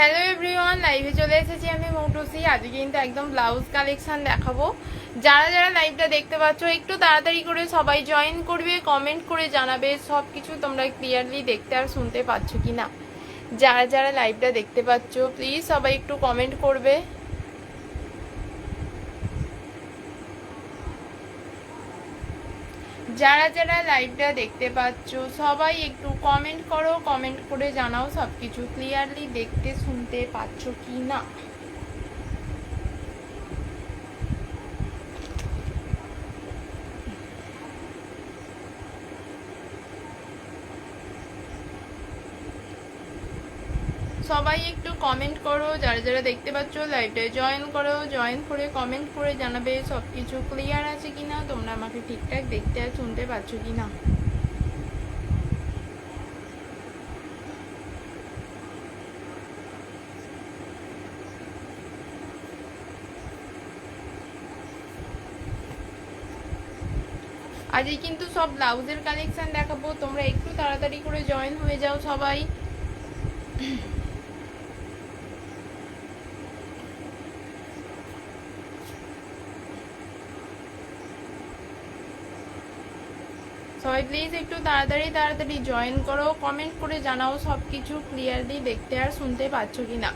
Hello everyone, লাইভে চলে এসেছি আমি মৌটুসি। আজকে কিন্তু একদম ব্লাউজ কালেকশন দেখাবো। যারা যারা লাইভটা দেখতে পাচ্ছ একটু তাড়াতাড়ি করে সবাই জয়েন করবে, কমেন্ট করে জানাবে সব কিছু তোমরা ক্লিয়ারলি দেখতে আর শুনতে পাচ্ছ কি না। যারা যারা লাইভটা দেখতে পাচ্ছ প্লিজ সবাই একটু কমেন্ট করবে। যারা যারা লাইভটা দেখতে পাচ্ছ সবাই একটু কমেন্ট করো, কমেন্ট করে জানাও সব কিছু ক্লিয়ারলি দেখতে শুনতে পাচ্ছ কি না। সবাই একটু কমেন্ট করো, যারা যারা দেখতে পাচ্ছ লাইভে জয়েন করো, জয়েন করে কমেন্ট করে জানাবে সব কিছু ক্লিয়ার আছে কিনা, তোমরা আমাকে ঠিকঠাক দেখতে আর শুনতে পাচ্ছ কিনা। আজকে কিন্তু সব ব্লাউজের কালেকশন দেখাবো, তোমরা একটু তাড়াতাড়ি করে জয়েন হয়ে যাও সবাই। সবাই প্লিজ একটু তাড়াতাড়ি তাড়াতাড়ি জয়েন করো, কমেন্ট করে জানাও সব কিছু ক্লিয়ারলি দেখতে আর শুনতে পাচ্ছ কিনা।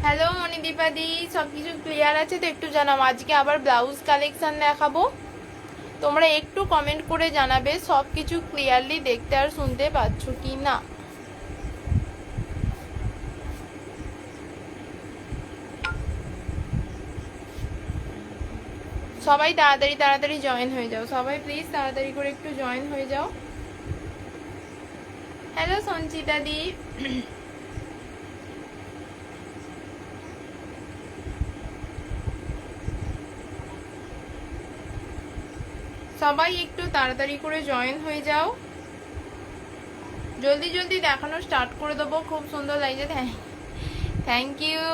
হ্যালো মণিদীপাদি, সব কিছু ক্লিয়ার আছে তো একটু জানাও। আজকে আবার ব্লাউজ কালেকশন দেখাবো, তোমরা একটু কমেন্ট করে জানাবে সব কিছু ক্লিয়ারলি দেখতে আর শুনতে পাচ্ছ কি না। সবাই তাড়াতাড়ি তাড়াতাড়ি জয়েন হয়ে যাও, সবাই প্লিজ তাড়াতাড়ি করে একটু জয়েন হয়ে যাও। হ্যালো সঞ্চিতা দি, সবাই একটু তাড়াতাড়ি করে জয়েন হয়ে যাও, জলদি জলদি দেখানো স্টার্ট করে দেবো। খুব সুন্দর লাগছে, থ্যাংক ইউ।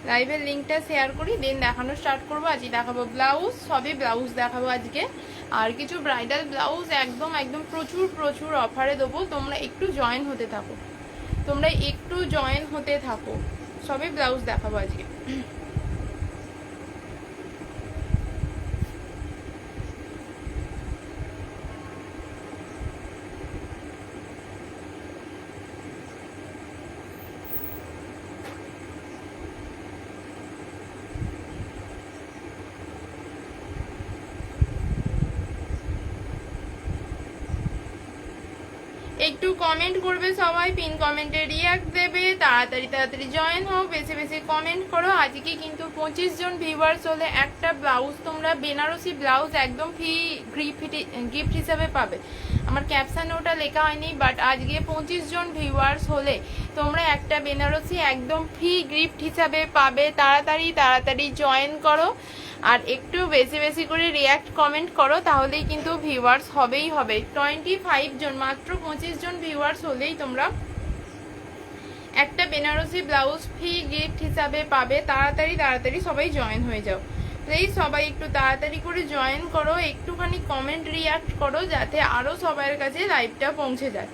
লাইভের লিঙ্কটা শেয়ার করি, দেন দেখানো স্টার্ট করবো। আজকে দেখাবো ব্লাউজ, সবই ব্লাউজ দেখাবো আজকে, আর কিছু ব্রাইডাল ব্লাউজ একদম একদম প্রচুর প্রচুর অফারে দেবো। তোমরা একটু জয়েন হতে থাকো, তোমরা একটু জয়েন হতে থাকো, সবই ব্লাউজ দেখাবো আজকে। একটু কমেন্ট করবে সবাই, পিন কমেন্টে রিয়াক্ট দেবে, তাড়াতাড়ি তাড়াতাড়ি জয়েন হও, বেশি বেশি কমেন্ট করো। আজকে কিন্তু 25 জন ভিউয়ার্স হলে একটা ব্লাউজ তোমরা বেনারসি ব্লাউজ একদম ফ্রি গিফট হিসাবে পাবে। আমার ক্যাপশনে ওটা লেখা হয়নি, বাট আজকে 25 জন ভিউয়ার্স হলে তোমরা একটা বেনারসি একদম ফ্রি গিফট হিসাবে পাবে। তাড়াতাড়ি তাড়াতাড়ি জয়েন করো আর একটু বেশি বেশি করে রিয়াক্ট কমেন্ট করো, তাহলেই কিন্তু ভিউয়ার্স হবেই হবে। 25 জন, মাত্র 25 জন ভিউয়ার্স হলেই তোমরা একটা বেনারসি ব্লাউজ ফ্রি গিফট হিসাবে পাবে। তাড়াতাড়ি তাড়াতাড়ি সবাই জয়েন হয়ে যাও প্লিজ, সবাই একটু তাড়াতাড়ি করে জয়েন করো, একটুখানি কমেন্ট রিয়াক্ট করো যাতে আরো সবার কাছে লাইভটা পৌঁছে যায়।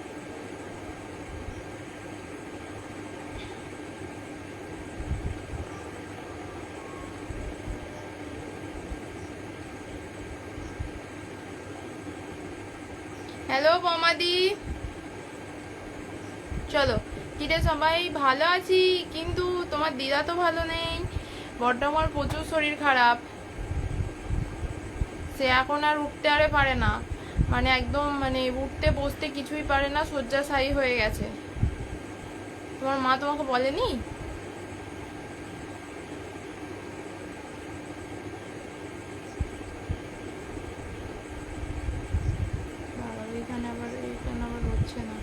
হ্যালো বৌমাদি, চলো। কিরে সবাই ভালো আছি, কিন্তু তোমার দিদা তো ভালো নেই, বড্ড আমার প্রচুর শরীর খারাপ, সে এখন আর উঠতে আরে পারে না, মানে একদম মানে উঠতে বসতে কিছুই পারে না, শয্যাশায়ী হয়ে গেছে। তোমার মা তোমাকে বলেনি? এখানে আবার হচ্ছে না।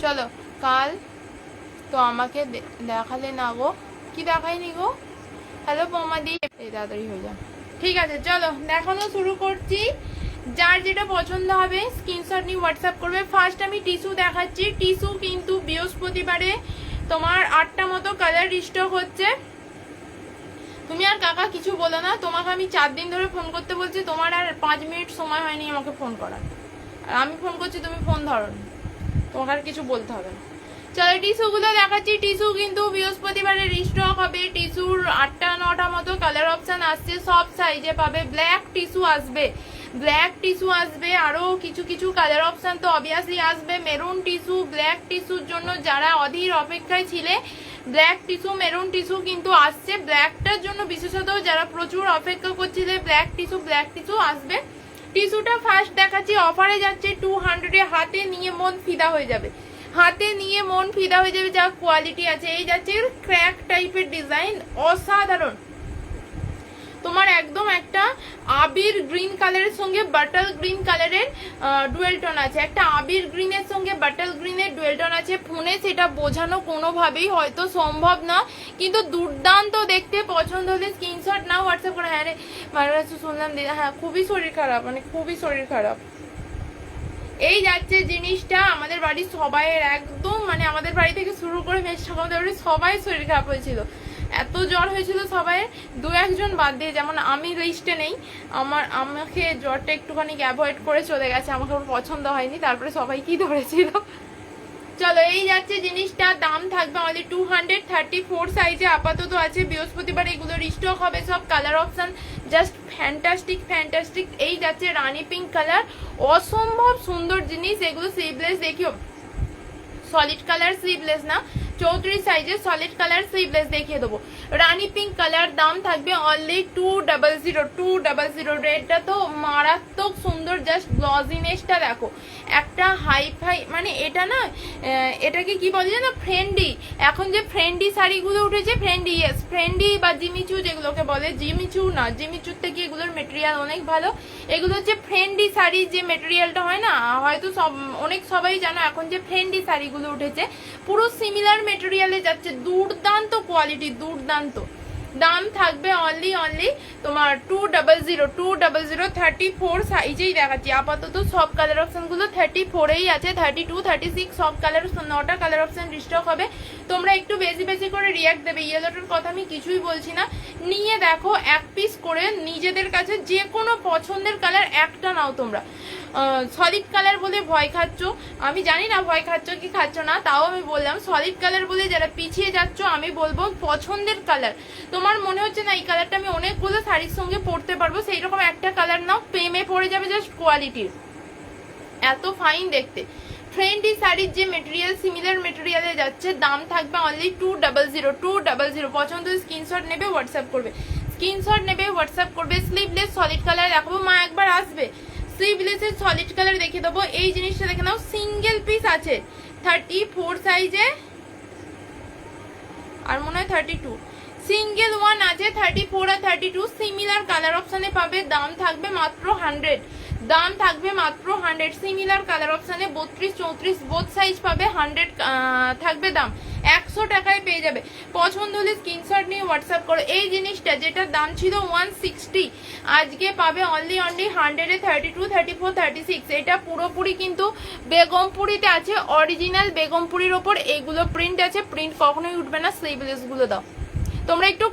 চলো, কাল তো আমাকে দেখালে না গো, কি দেখায়নি গো। হ্যালো বৌমাদি, এই তাড়াতাড়ি হয়ে যাও। ঠিক আছে, চলো দেখানো শুরু করছি। যার যেটা পছন্দ হবে স্ক্রিনশট নিয়ে হোয়াটসঅ্যাপ করবে। ফার্স্ট আমি টিস্যু দেখাচ্ছি। টিস্যু কিন্তু বৃহস্পতিবারে তোমার 8টা মতো কালার স্টক হচ্ছে। তুমি আর কাকা কিছু বলো না, তোমাকে আমি 4 দিন ধরে ফোন করতে বলছি, তোমার আর 5 মিনিট সময় হয়নি আমাকে ফোন করার। আর আমি ফোন করছি, তুমি ফোন ধরো না, তোমাকে আর কিছু বলতে হবে না। চলো টিস্যুগুলো দেখাচ্ছি। টিস্যু কিন্তু বৃহস্পতিবারে রিস্টক হবে। টিস্যুর 8টা 9টা মতো কালার অপশন আসছে, সব সাইজে পাবে। ব্ল্যাক টিস্যু আসবে, ব্ল্যাক টিস্যু আসবে, আরো কিছু কিছু কালার অপশন তো অবভিয়াসলি আসবে। মেরুন টিস্যু, ব্ল্যাক টিস্যুর জন্য যারা অধীর অপেক্ষায় ছিলে, ব্ল্যাক টিস্যু মেরুন টিস্যু কিন্তু আসছে। ব্ল্যাকটার জন্য বিশেষত যারা প্রচুর অপেক্ষা করছিলে, ব্ল্যাক টিস্যু আসবে। টিস্যুটা ফার্স্ট দেখাচ্ছি, অফারে যাচ্ছে 200-এ। হাতে নিয়ে মন ফিদা হয়ে যাবে, হাতে নিয়ে মন ফিদা হয়ে যাবে, যা কোয়ালিটি আছে। এই যাচ্ছে ক্র্যাক টাইপের ডিজাইন, অসাধারণ। তোমার একদম একটা আবির গ্রিন কালারের সঙ্গে বাটল গ্রিন কালারের ডুয়েল টোন আছে, একটা আবির গ্রিনের সঙ্গে বাটল গ্রিনের ডুয়েল টোন আছে। ফোনে সেটা বোঝানো কোনোভাবেই হয়তো সম্ভব না, কিন্তু দুর্দান্ত দেখতে। পছন্দ হলে স্ক্রিনশট নাও, হোয়াটসঅ্যাপ করে। হ্যাঁ রে মায়ের শুনলাম দিদা, হ্যাঁ খুবই শরীর খারাপ, মানে খুবই শরীর খারাপ। এই যাচ্ছে জিনিসটা আমাদের বাড়ির সবাইয়ের একদম, মানে আমাদের বাড়ি থেকে শুরু করে আমাদের বাড়ির সবাই শরীর খারাপ হয়েছিল, এত জ্বর হয়েছিল সবাই, 2-1 জন বাদ দিয়ে। যেমন আমি লিস্টে নেই, আমাকে জ্বরটা একটুখানি অ্যাভয়েড করে চলে গেছে, আমাকে ওর পছন্দ হয়নি, তারপরে সবাইকেই ধরেছিল। চলো এই যাচ্ছে জিনিসটা, দাম থাকবে আমাদের 234 সাইজে আপাতত আছে। বৃহস্পতিবার এগুলো রিস্টক হবে, সব কালার অপশন জাস্ট ফ্যান্টাস্টিক। এই যাচ্ছে রানী পিঙ্ক কালার, অসম্ভব সুন্দর জিনিস। এগুলো স্লিভলেস, দেখিও সলিড কালার স্লিভলেস না, 34 সাইজের সলিড কালার স্লিভলেস দেখিয়ে দেবো। রানী পিঙ্ক কালার, দাম থাকবে অনলি 200। রেডটা তো মারাত্মক সুন্দর, জাস্ট গ্লজিনেসটা দেখো, একটা হাইফাই, মানে এটা না, এটাকে কি বলে না, ফ্রেন্ডি। এখন যে ফ্রেন্ডি শাড়িগুলো উঠেছে, ফ্রেন্ডি বা জিমিচু যেগুলোকে বলে, জিমিচুর থেকে এগুলোর মেটেরিয়াল অনেক ভালো। এগুলো হচ্ছে ফ্রেন্ডি শাড়ি, যে মেটেরিয়ালটা হয় না, হয়তো সবাই জানো এখন যে ফ্রেন্ডি শাড়িগুলো উঠেছে পুরো সিমিলার মেটেরিয়ালে যাচ্ছে, দুর্দান্ত কোয়ালিটি, দুর্দান্ত। দাম থাকবে অনলি তোমার 200 34 সাইজেই দেখাচ্ছি আপাতত। সব কালার অপশন গুলো 34এই আছে, 32 36 সব কালার, 9টা কালার অপশন রিস্টক হবে। তোমরা একটু বেশি করে রিয়াক্ট দেবে। ইয়েলোটার কথা আমি কিছুই বলছি না, নিয়ে দেখো 1 পিস করে নিজেদের কাছে যে কোনো পছন্দের কালার একটা নাও তোমরা। সলিড কালার বলে ভয় খাচ্ছ, আমি জানি না ভয় খাচ্ছ কি খাচ্ছ না, তাও আমি বললাম সলিড কালার বলে যারা পিছিয়ে যাচ্ছ, আমি বলবো পছন্দের কালার। তোমার মনে হচ্ছে না এই কালারটা আমি অনেকগুলো শাড়ির সঙ্গে পরতে পারবো, সেই রকম একটা কালার নাও, প্রেমে পড়ে যাবে জাস্ট কোয়ালিটির, এত ফাইন দেখতে। ফ্রেন্ডি শাড়ির যে মেটেরিয়াল, সিমিলার মেটেরিয়ালে যাচ্ছে, দাম থাকবে অনলি 200। পছন্দ স্ক্রিনশট নেবে, হোয়াটসঅ্যাপ করবে। স্লিভলেস সলিড কালার দেখাবো, মা একবার আসবে, স্লিভলেসের সলিড কালার দেখে দেবো। এই জিনিসটা দেখে নাও, সিঙ্গেল পিস আছে 34 সাইজে, আর মনে হয় 32, সিঙ্গেল ওয়ান আছে 34 আর 32, সিমিলার কালার অপশনে পাবে। দাম থাকবে মাত্র 100, সিমিলার কালার অপশনে 32 34 বোথ সাইজ পাবে, 100 থাকবে দাম, 100 টাকায় পেয়ে যাবে। পছন্দ হলে স্ক্রিনশট নিয়ে হোয়াটসঅ্যাপ করো। এই জিনিসটা যেটার দাম ছিল 160, আজকে পাবে অনলি 100-এ 32 34 36। এটা পুরোপুরি কিন্তু বেগমপুরিতে আছে, অরিজিনাল বেগমপুরির ওপর এইগুলো প্রিন্ট আছে, প্রিন্ট কখনোই উঠবে না। স্লিভলেস গুলো দাও, তোমরা একটু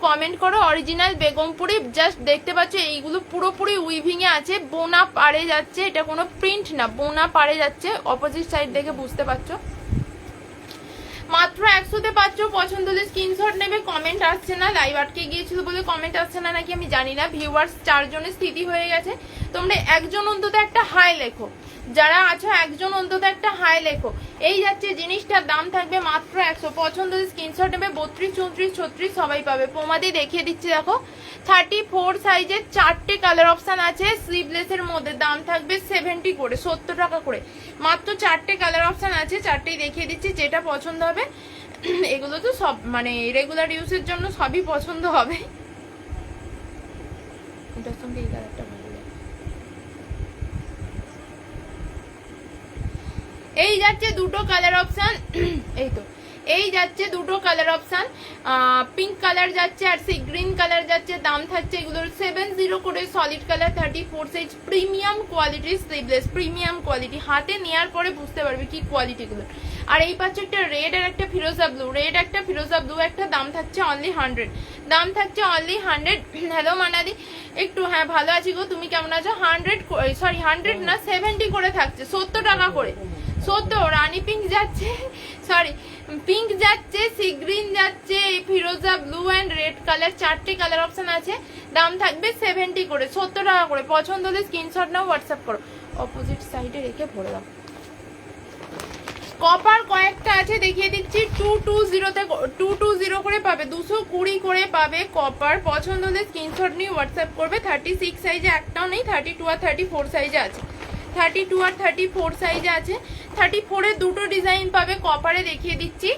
কমেন্ট করো অরিজিনাল বেগমপুরি। জাস্ট দেখতে পাচ্ছ এইগুলো পুরোপুরি উইভিং এ আছে, বোনা পাড়ে যাচ্ছে, এটা কোনো প্রিন্ট না, বোনা পাড়ে যাচ্ছে। অপোজিট সাইড দেখে বুঝতে পারছো। মাত্র 100-তে পাচ্ছ। পছন্দ হলে স্ক্রিনশট নেবে। কমেন্ট আসছে না, লাইভ আটকে গিয়েছিল বলে কমেন্ট আসছে না নাকি আমি জানি না। ভিউয়ার্স 4 জনের স্থিতি হয়ে গেছে, তোমরা একজন অন্তত একটা হাই লেখো, যারা আছো একজন অন্তত একটা হাই লেখো। এই যাচ্ছে জিনিসটার দাম থাকবে মাত্র 100। পছন্দ হলে স্ক্রিনশট নেবে। 32 34 36 সবাই পাবে। পোমাদি দেখিয়ে দিচ্ছি দেখো, 34 সাইজের 4টে কালার অপশন আছে স্লিভলেসের মধ্যে, দাম থাকবে 70 করে, 70 টাকা করে। মাত্র 4টে কালার অপশন আছে, 4টেই দেখিয়ে দিচ্ছি, যেটা পছন্দ হবে। এগুলো তো সব মানে রেগুলার ইউজের জন্য সবই পছন্দ হবে। এটার সঙ্গে এই কালারটা ভালো লাগে। এই যাচ্ছে দুটো কালার অপশন, এই যাচ্ছে দুটো কালার অপশন, পিঙ্ক কালার যাচ্ছে আর সি গ্রিন কালার যাচ্ছে। দাম থাকছে এগুলোর 70 করে, সলিড কালার 34 সাইজ, প্রিমিয়াম কোয়ালিটির স্লিভলেস, প্রিমিয়াম কোয়ালিটি, হাতে নেওয়ার পরে বুঝতে পারবে কি কোয়ালিটি গুলো। আর এই পাচ্ছে একটা রেড আর একটা ফিরোজা ব্লু, রেড একটা ফিরোজা ব্লু একটা, দাম থাকছে অনলি 100, দাম থাকছে অনলি 100। হ্যালো মানালি, একটু হ্যাঁ ভালো আছি গো, তুমি কেমন আছো? 100 না 70 করে থাকছে, 70 টাকা করে, 70। রানী পিঙ্ক যাচ্ছে, সরি পিঙ্ক যাচ্ছে, সি গ্রিন যাচ্ছে, ফিরোজা ব্লু অ্যান্ড রেড কালার, 4টে কালার অপশন আছে। দাম থাকবে 70 করে, 70 টাকা করে। পছন্দ হলে স্ক্রিনশট নাও, হোয়াটসঅ্যাপ করো, অপোজিট সাইডে রেখে ভরে দাও। কপার কয়েকটা আছে দেখিয়ে দিচ্ছি, 220 করে পাবে, 220 করে পাবে কপার। পছন্দ হলে স্ক্রিনশট নিয়ে হোয়াটসঅ্যাপ করবে। 36 সাইজে একটাও নেই, 32 আর 34 সাইজে আছে, 32 আর 34 সাইজে আছে। 34 এ দুটো ডিজাইন পাবে, কপারে দেখিয়ে দিচ্ছি,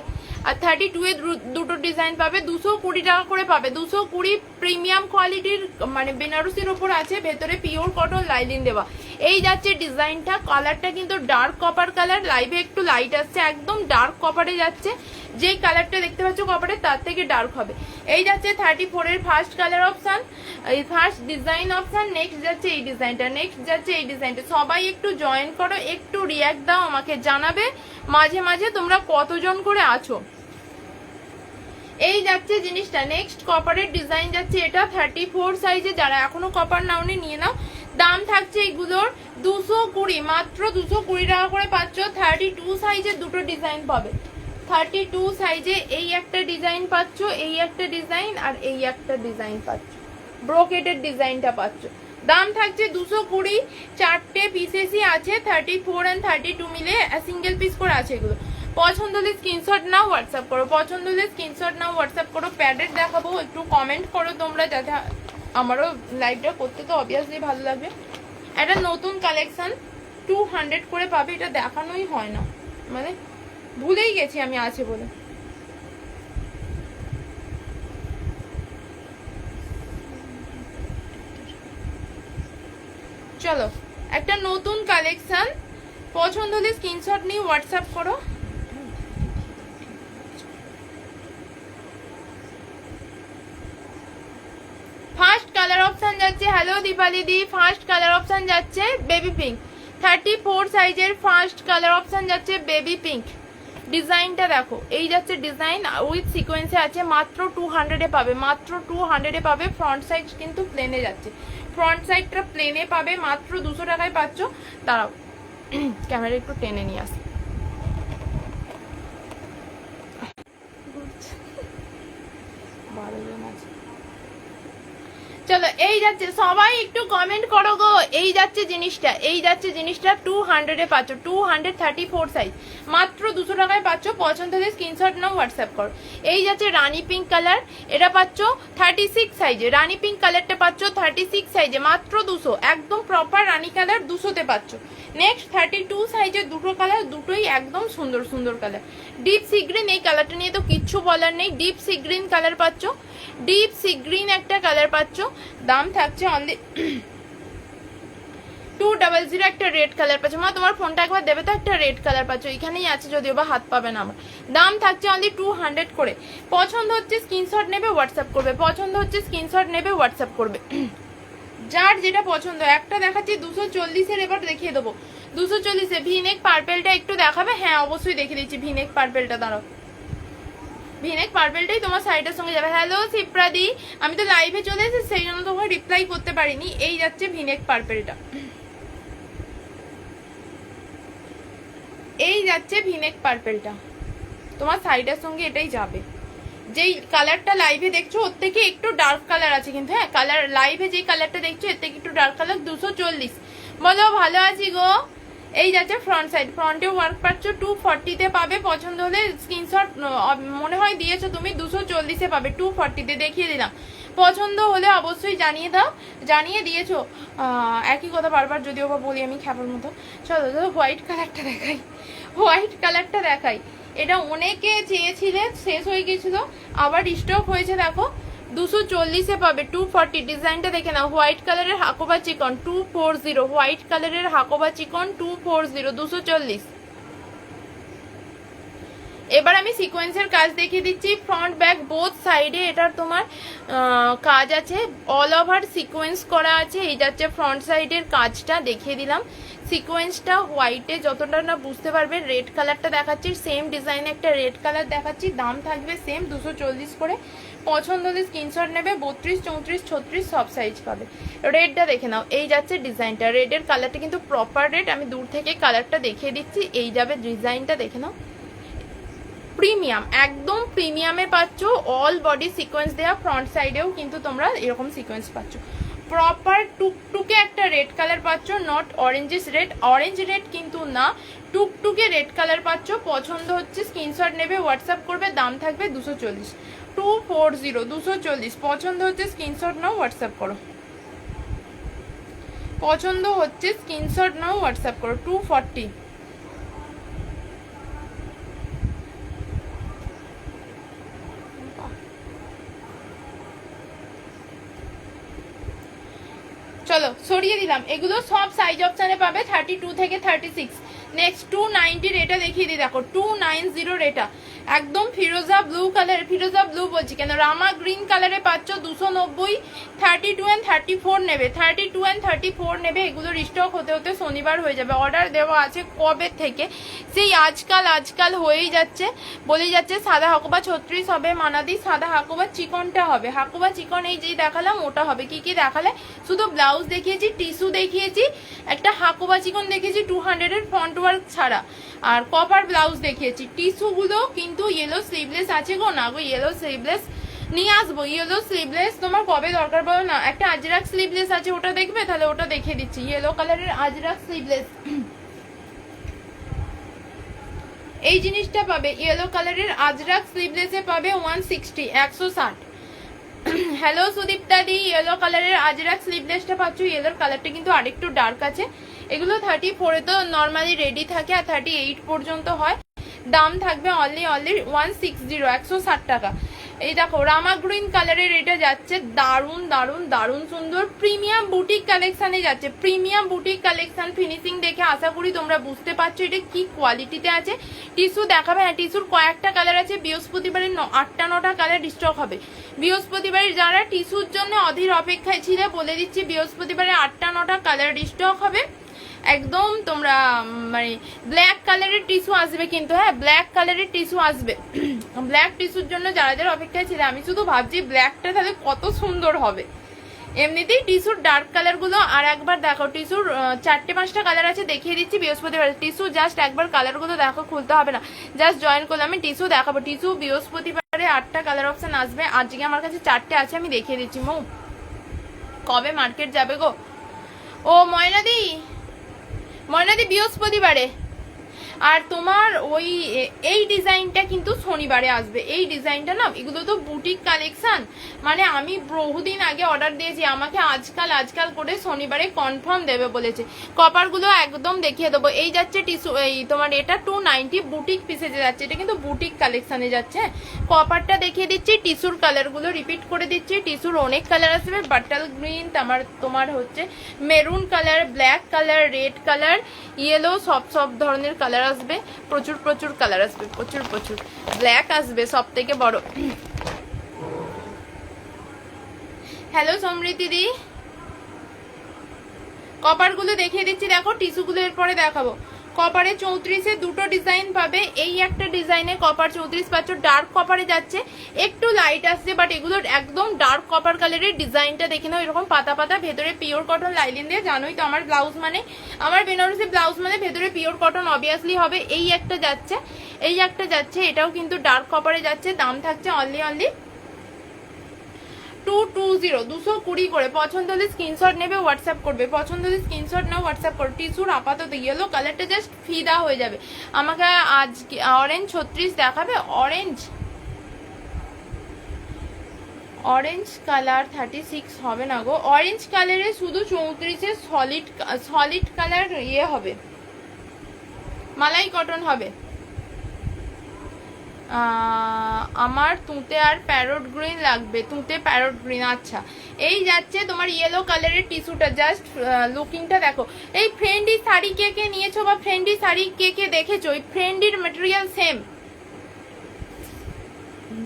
আর 32 এ দুটো ডিজাইন পাবে। 220 টাকা করে পাবে, 220 প্রিমিয়াম কোয়ালিটির মানে বেনারসির ওপর আছে, ভেতরে পিওর কটন লাইলিন দেওয়া। এই যাচ্ছে ডিজাইনটা, কালারটা কিন্তু ডার্ক কপার কালার, লাইভে একটু লাইট আসছে, একদম ডার্ক কপারে যাচ্ছে। যেই কালারটা দেখতে পাচ্ছ কপারে তার থেকে ডার্ক হবে। এই যাচ্ছে 34 এর ফার্স্ট কালার অপশন, এই ফার্স্ট ডিজাইন অপশন। নেক্সট যাচ্ছে এই ডিজাইনটা, নেক্সট যাচ্ছে এই ডিজাইনটা। সবাই একটু জয়েন করো, একটু রিয়াক্ট দাও, আমাকে জানাবে মাঝে মাঝে তোমরা কতজন করে আছো। এই যাচ্ছে জিনিসটা, নেক্সট কপারের ডিজাইন যাচ্ছে এটা 34 সাইজে, যারা এখনো কপার নাওনি নিয়ে নাও। দাম থাকছে এগুলোর 220, মাত্র 220 টাকা করে পাচ্ছ। 32 সাইজে দুটো ডিজাইন পাবে, 32 সাইজে এই একটা ডিজাইন পাচ্ছ, এই একটা ডিজাইন আর এই একটা ডিজাইন পাচ্ছ, ব্রোকেটের ডিজাইনটা পাচ্ছ। দাম থাকছে 220, 4টে পিসেসই আছে, 34 এন্ড 32 মিলে সিঙ্গেল পিস করে আছে এগুলো। পছন্দ হলে স্ক্রিনশট নাও, হোয়াটসঅ্যাপ করো, পছন্দ হলে স্ক্রিনশট নাও, হোয়াটসঅ্যাপ করো। প্যাডেড দেখাবো, একটু কমেন্ট করো তোমরা, যাতে আমারও লাইভটা করতে তো অবভিয়াসলি ভালো লাগবে। একটা নতুন কালেকশন 200 করে পাবে, এটা দেখানোই হয় না, মানে ভুলেই গেছি আমি আছে বলে। চলো একটা নতুন কালেকশন, পছন্দ হলে স্ক্রিনশট নিয়ে হোয়াটসঅ্যাপ করো। ফার্স্ট কালার অপশন যাচ্ছে, হ্যালো দীপালি দি, ফার্স্ট কালার অপশন যাচ্ছে বেবি পিঙ্ক, 34 সাইজের ফার্স্ট কালার অপশন যাচ্ছে বেবি পিঙ্ক। ডিজাইনটা দেখো, এই যাচ্ছে ডিজাইন উইথ সিকোয়েন্সে আছে, মাত্র 200 এ পাবে, মাত্র 200 এ পাবে। ফ্রন্ট সাইড কিন্তু প্লেনে যাচ্ছে, ফ্রন্ট সাইডটা প্লেনে পাবে, মাত্র 200 টাকায় পাচ্ছ। দাঁড়াও ক্যামেরা একটু টেনে নিয়ে আসি। চলো এই যাচ্ছে, সবাই একটু কমেন্ট করো গো। এই যাচ্ছে জিনিসটা, এই যাচ্ছে জিনিসটা 200 এ পাচ্ছ, 234 সাইজ, মাত্র 200 টাকায় পাচ্ছ। পছন্দ হলে স্ক্রিনশট নাও, হোয়াটসঅ্যাপ করো। এই যাচ্ছে রানী পিঙ্ক কালার, এটা পাচ্ছ 36 সাইজে, রানী পিঙ্ক কালারটা পাচ্ছ 36 সাইজে, মাত্র 200, একদম প্রপার রানী কালার 200-তে পাচ্ছ। নেক্সট 32 সাইজের দুটো কালার, দুটোই একদম সুন্দর সুন্দর কালার। ডিপ সি গ্রিন, এই কালারটা নিয়ে তো কিচ্ছু বলার নেই, ডিপ সি গ্রিন কালার পাচ্ছ, ডিপ সি গ্রিন একটা কালার পাচ্ছ। দাম থাকছে অনলি 200, একটা রেড কালার পাচ্ছ। মা তোমার ফোনটা একবার দেবে তো, একটা রেড কালার পাচ্ছ, এখানেই আছে, যদিও বা হাত পাবে না আমার। দাম থাকছে অনলি 200 করে। পছন্দ হচ্ছে স্ক্রিনশট নেবে, হোয়াটসঅ্যাপ করবে, পছন্দ হচ্ছে স্ক্রিনশট নেবে, হোয়াটসঅ্যাপ করবে। যার যেটা পছন্দ। একটা দেখাচ্ছি 240-এর, এবার দেখিয়ে দেবো 240-এ ভিনেক পার্পেলটা একটু দেখাবে। হ্যাঁ অবশ্যই দেখিয়ে দিচ্ছি ভিনেক পার্পেলটা, দাঁড়াও, ভিনেক পার্পেলটাই তোমার শাড়িটার সঙ্গে যাবে। হ্যালো শিপ্রাদি, আমি তো লাইভে চলে এসেছি, সেই জন্য তোমাকে রিপ্লাই করতে পারিনি। এই যাচ্ছে ভিনেক পার্পেলটা, এই যাচ্ছে ভিনেক পার্পেলটা, তোমার শাড়িটার সঙ্গে এটাই যাবে। যেই কালারটা লাইভে দেখছো ওর থেকে একটু ডার্ক কালার আছে কিন্তু, হ্যাঁ কালার লাইভে যেই কালারটা দেখছো এর থেকে একটু ডার্ক কালার। 240, বলো ভালো আছি গো। এই যাচ্ছে ফ্রন্ট সাইড, ফ্রন্টে ওয়ার্ক পাচ্ছ, 240-তে পাবে। পছন্দ হলে স্ক্রিনশট, মনে হয় দিয়েছো তুমি, 240-এ পাবে, 240-তে দেখিয়ে দিলাম। পছন্দ হলে অবশ্যই জানিয়ে দাও, জানিয়ে দিয়েছো, একই কথা বারবার যদিও বা বলি আমি খ্যাপার মতো। চলো হোয়াইট কালারটা দেখাই, হোয়াইট কালারটা দেখাই। এটা অনেকে চেয়েছিলেন, শেষ হয়ে গেছিল, আবার স্টক হয়েছে দেখো। 240-এ পাবে, 240। ডিজাইনটা দেখে নাও, হোয়াইট কালারের হাকোবা চিকন 240, হোয়াইট কালারের হাকোবা চিকন 240, 240। এবার আমি সিকোয়েন্সের কাজ দেখিয়ে দিচ্ছি। ফ্রন্ট ব্যাক বোথ সাইডে এটার তোমার কাজ আছে, অল ওভার সিকোয়েন্স করা আছে। এই যাচ্ছে ফ্রন্ট সাইডের কাজটা দেখিয়ে দিলাম। সিকোয়েন্সটা হোয়াইটে যতটা না বুঝতে পারবে, রেড কালারটা দেখাচ্ছি, সেম ডিজাইনে একটা রেড কালার দেখাচ্ছি। দাম থাকবে সেম 240 করে। পছন্দ হলে স্ক্রিনশট নেবে, 32, 34, 36 সব সাইজ পাবে। রেডটা দেখে নাও, এই যাচ্ছে ডিজাইনটা। রেডের কালারটা কিন্তু প্রপার রেড, আমি দূর থেকে কালারটা দেখিয়ে দিচ্ছি। এই যাবে ডিজাইনটা, দেখে নাও। প্রিমিয়াম, একদম প্রিমিয়ামে পাচ্ছ, অল বডি সিকোয়েন্স দেওয়া। ফ্রন্ট সাইডেও কিন্তু তোমরা এরকম সিকোয়েন্স পাচ্ছ। প্রপার টুকটুকে একটা রেড কালার পাচ্ছ, not oranges red, orange red কিন্তু না, টুকটুকে রেড কালার পাচ্ছ। পছন্দ হচ্ছে স্ক্রিনশট নেবে, হোয়াটসঅ্যাপ করবে, দাম থাকবে 240, 240, 240। পছন্দ হচ্ছে স্ক্রিনশট নাও, হোয়াটসঅ্যাপ করো। পছন্দ হচ্ছে স্ক্রিনশট নাও, হোয়াটসঅ্যাপ করো। 240। চলো সরিয়ে দিলাম, এগুলো সব সাইজ অপশানে পাবে 32 থেকে 36। নেক্সট 290 এটা দেখিয়ে দিই, দেখো 290 এটা একদম ফিরোজা ব্লু কালার, ফিরোজা ব্লু বলছি কেন, রামা গ্রিন কালারে পাচ্ছ 290। 32 and 34 নেবে, 32 and 34 নেবে। এগুলো রিস্টক হতে হতে শনিবার হয়ে যাবে। অর্ডার দেওয়া আছে কবে থেকে, সেই আজকাল হয়েই যাচ্ছে, বলেই যাচ্ছে। সাদা হাকুবা 36 হবে, মানাদি সাদা হাকুবা চিকনটা হবে, হাকুবা চিকন এই যে দেখালাম ওটা হবে। কি কি দেখালে, শুধু ব্লাউজ দেখিয়েছি, টিস্যু দেখিয়েছি, একটা হাকুবা চিকন দেখিয়েছি 200 এর ফ্রন্ট ওয়ার্ক ছাড়া, আর কপার ব্লাউজ দেখিয়েছি। টিস্যুগুলো কিন্তু ইয়েলো স্লিভলেস আছে গো, না গো ইয়েলো স্লিভলেস নিয়ে আসবো। ইয়েলো স্লিভলেস তোমার কবে দরকার বলো না, একটা আজরাক স্লিভলেস আছে, ওটা দেখবে, তাহলে ওটা দেখিয়ে দিচ্ছি। ইয়েলো কালারের আজরাক স্লিভলেস, এই জিনিসটা পাবে। ইয়েলো কালারের আজরাক স্লিভলেসে পাবে 160, 160। হ্যালো সুদীপ্তা দি, ইয়েলো কালারের আজরাক স্লিভলেসটা পাচ্ছ। ইয়েলোর কালারটা কিন্তু আরেকটু ডার্ক আছে। এগুলো 34 তো নর্মালি রেডি থাকে, আর 38 পর্যন্ত হয়। দাম থাকবে অনলি 160, 160 টাকা। এই দেখো রামা গ্রিন কালারের এটা যাচ্ছে, দারুন দারুন দারুন সুন্দর। প্রিমিয়াম বুটিক কালেকশনে যাচ্ছে, প্রিমিয়াম বুটিক কালেকশন। ফিনিশিং দেখে আশা করি তোমরা বুঝতে পারছো এটা কি কোয়ালিটিতে আছে। টিস্যু দেখাবে, হ্যাঁ টিস্যুর কয়েকটা কালার আছে। বৃহস্পতিবারের 8টা 9টা কালার স্টক হবে। বৃহস্পতিবারের যারা টিস্যুর জন্য অধীর অপেক্ষায় ছিল, বলে দিচ্ছি বৃহস্পতিবারে 8টা 9টা কালার স্টক হবে। একদম তোমরা মানে ব্ল্যাক কালারের টিস্যু আসবে কিন্তু, হ্যাঁ ব্ল্যাক কালারের টিস্যু আসবে। ব্ল্যাক টিস্যুর জন্য যারা যারা অপেক্ষায় ছিল, আমি শুধু ভাবছি ব্ল্যাকটা তাহলে কত সুন্দর হবে। এমনিতেই টিস্যুর ডার্ক কালার গুলো আর একবার দেখো। টিস্যুর 4টে 5টা কালার আছে, দেখিয়ে দিচ্ছি বৃহস্পতিবার। টিস্যু জাস্ট একবার কালার গুলো দেখো, খুলতে হবে না, জাস্ট জয়েন করলে আমি টিস্যু দেখাবো। টিস্যু বৃহস্পতিবারে 8টা কালার অপশন আসবে, আজকে আমার কাছে 4টে আছে, আমি দেখিয়ে দিচ্ছি। মৌ কবে মার্কেট যাবে গো? ও ময়নাদি বৃহস্পতিবারে। আর তোমার ওই এই ডিজাইনটা কিন্তু শনিবারে আসবে। এই ডিজাইনটা না, এগুলো তো বুটিক কালেকশন, মানে আমি বহুদিন আগে অর্ডার দিয়েছি, আমাকে আজকাল করে শনিবারে কনফার্ম দেবে বলেছে। কপারগুলো একদম দেখিয়ে দেবো। এই যাচ্ছে টিস্যু, এই তোমার এটা 290 বুটিক পিসে যাচ্ছে, এটা কিন্তু বুটিক কালেকশনে যাচ্ছে। কপারটা দেখিয়ে দিচ্ছি, টিস্যুর কালারগুলো রিপিট করে দিচ্ছি। টিস্যুর অনেক কালার আসবে, বাটাল গ্রিন, তোমার হচ্ছে maroon colour, black colour, red colour, yellow, সব ধরনের কালার আসবে। প্রচুর কালার আসবে, প্রচুর ব্ল্যাক আসবে সব থেকে বড়। হ্যালো সমৃদ্ধি দি, কপার গুলো দেখিয়ে দিচ্ছি, দেখো টিস্যুগুলো এরপরে দেখাবো। কপারে 34-এ দুটো ডিজাইন পাবে। এই একটা ডিজাইনে কপার 34 পাচ্ছ, ডার্ক কপারে যাচ্ছে, একটু লাইট আসছে, বাট এগুলো একদম ডার্ক কপার কালারের। ডিজাইনটা দেখে নাও, এরকম পাতা পাতা, ভেতরে পিওর কটন লাইলিন দিয়ে। জানোই তো আমার ব্লাউজ মানে, আমার বেনারসি ব্লাউজ মানে ভেতরে পিওর কটন অবভিয়াসলি হবে। এই একটা যাচ্ছে, এটাও কিন্তু ডার্ক কপারে যাচ্ছে। দাম থাকছে অনলি 220, 220 করে। পছন্দ হলে স্ক্রিনশট নেবে, হোয়াটসঅ্যাপ করবে। পছন্দ হলে স্ক্রিনশট নাও, হোয়াটসঅ্যাপ করো। টিস্যুর আপাতত ইয়েলো কালারটা জাস্ট ফিদা হয়ে যাবে। আমাকে আজকে অরেঞ্জ 36 দেখাবে। অরেঞ্জ কালার 36 হবে না গো। অরেঞ্জ কালারে শুধু 34-এ সলিড কালার ইয়ে হবে, মালাই কটন হবে। আমার তুঁতে আর প্যারট গ্রিন লাগবে, তুঁতে প্যারট গ্রিন। আচ্ছা, এই যাচ্ছে তোমার ইয়েলো কালারের টিস্যুটা, জাস্ট লুকিংটা দেখো। এই ফ্রেন্ডি শাড়ি কে কে নিয়েছো বা ফ্রেন্ডি শাড়ি কে কে দেখেছো? এই ফ্রেন্ডির মেটেরিয়াল সেম,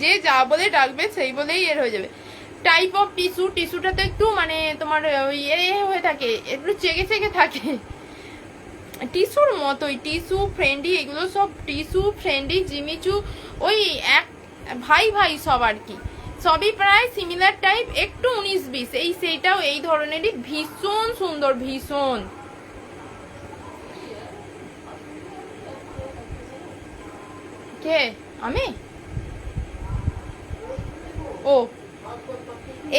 যে যা বলে ডাকবে সেই বলেই এর হয়ে যাবে। টাইপ অফ টিস্যু, টিস্যুটা তো একটু মানে তোমার হয়ে থাকে, একটু চেকে চেকে থাকে, টিস্যুর মতোই, টিস্যু ফ্রেন্ডলি, এগুলো সব টিস্যু ফ্রেন্ডলি জিমিচু ওই এক ভাই ভাই সব আর কি, সবই প্রায় সিমিলার টাইপ, একটু 19-20 এই সেইটাও এই ধরনেরই, ভীষণ সুন্দর ভীষণ। কে আমি? ও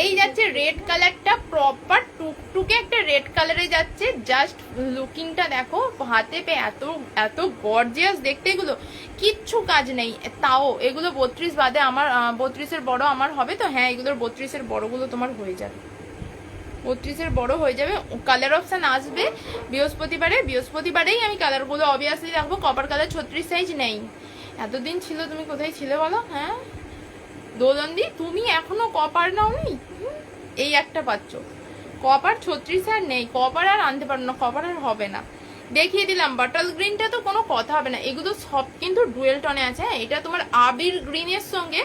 এই যাচ্ছে রেড কালারটা, প্রপার টুকটুকে একটা রেড কালারে যাচ্ছে, জাস্ট লুকিংটা দেখো, হাতে পেয়ে এত এত গর্জিয়াস দেখতে, এগুলো কিচ্ছু কাজ নেই। তাও এগুলো 32 বাদে আমার 32-এর বড় আমার হবে তো, হ্যাঁ এগুলোর 32-এর বড়গুলো তোমার হয়ে যাবে, 32-এর বড় হয়ে যাবে। কালার অপশান আসবে বৃহস্পতিবারেই আমি কালারগুলো অবভিয়াসলি রাখবো। কপার কালার 36 সাইজ নেই, এতদিন ছিল, তুমি কোথায় ছিলে বলো? হ্যাঁ দোলন্দি, তুমি এখনো কপার নাওনি, এই একটা পাচ্ছ, কপার 36 আর নেই, কপার আর আনতে পারো না, কপার আর হবে না। দেখিয়ে দিলাম বাটল গ্রিনটা তো কোনো কথা হবে না, এগুলো সব কিন্তু ডুয়েল টনে আছে। হ্যাঁ এটা তোমার আবির গ্রিনের সঙ্গে,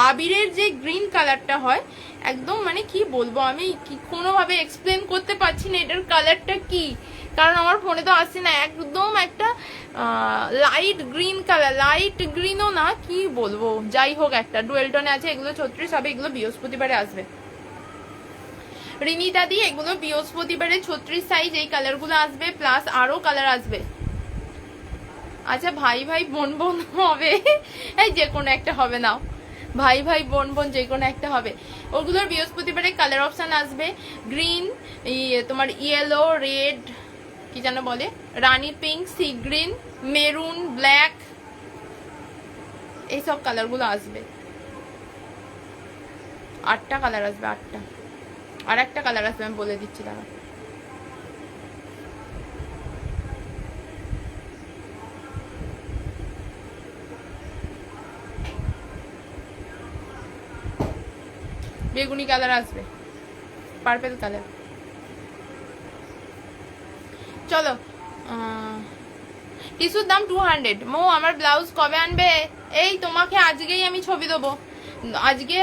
আবিরের যে গ্রিন কালারটা হয় একদম, মানে কি বলবো আমি, কি কোনোভাবে এক্সপ্লেন করতে পারছি না এটার কালারটা কি, কারণ আমার ফোনে তো আসছে না, একদম একটা লাইট গ্রিন কালার, লাইট গ্রিনও না, কি বলবো, যাই হোক একটা ডুয়েল টনে আছে। এগুলো 36 হবে, এগুলো বৃহস্পতিবারে আসবে রিনিতা দি, এগুলো বৃহস্পতিবারে 36 সাইজ এই কালারগুলো আসবে, প্লাস আরো কালার আসবে। আচ্ছা ভাই ভাই বোন বোন হবে, এই যে কোনো একটা হবে, নাও ভাই ভাই বোন বোন যে কোনো একটা হবে। ওগুলোর বৃহস্পতিবারে কালার অপশন আসবে, গ্রিন, তোমার ইয়েলো, রেড, কি যেন বলে, রানী pink, sea green, maroon, black, এইসব কালারগুলো আসবে। 8টা কালার আসবে, 8টা। আর একটা কালার আসবে আমি বলে দিচ্ছি, দাঁড়া। বেগুনি কালার আসবে, পার্পেল কালার। চলো, টিস্যুর দাম 200। মো আমার ব্লাউজ কবে আনবে? এই তোমাকে আজকেই আমি ছবি দেবো, আজকে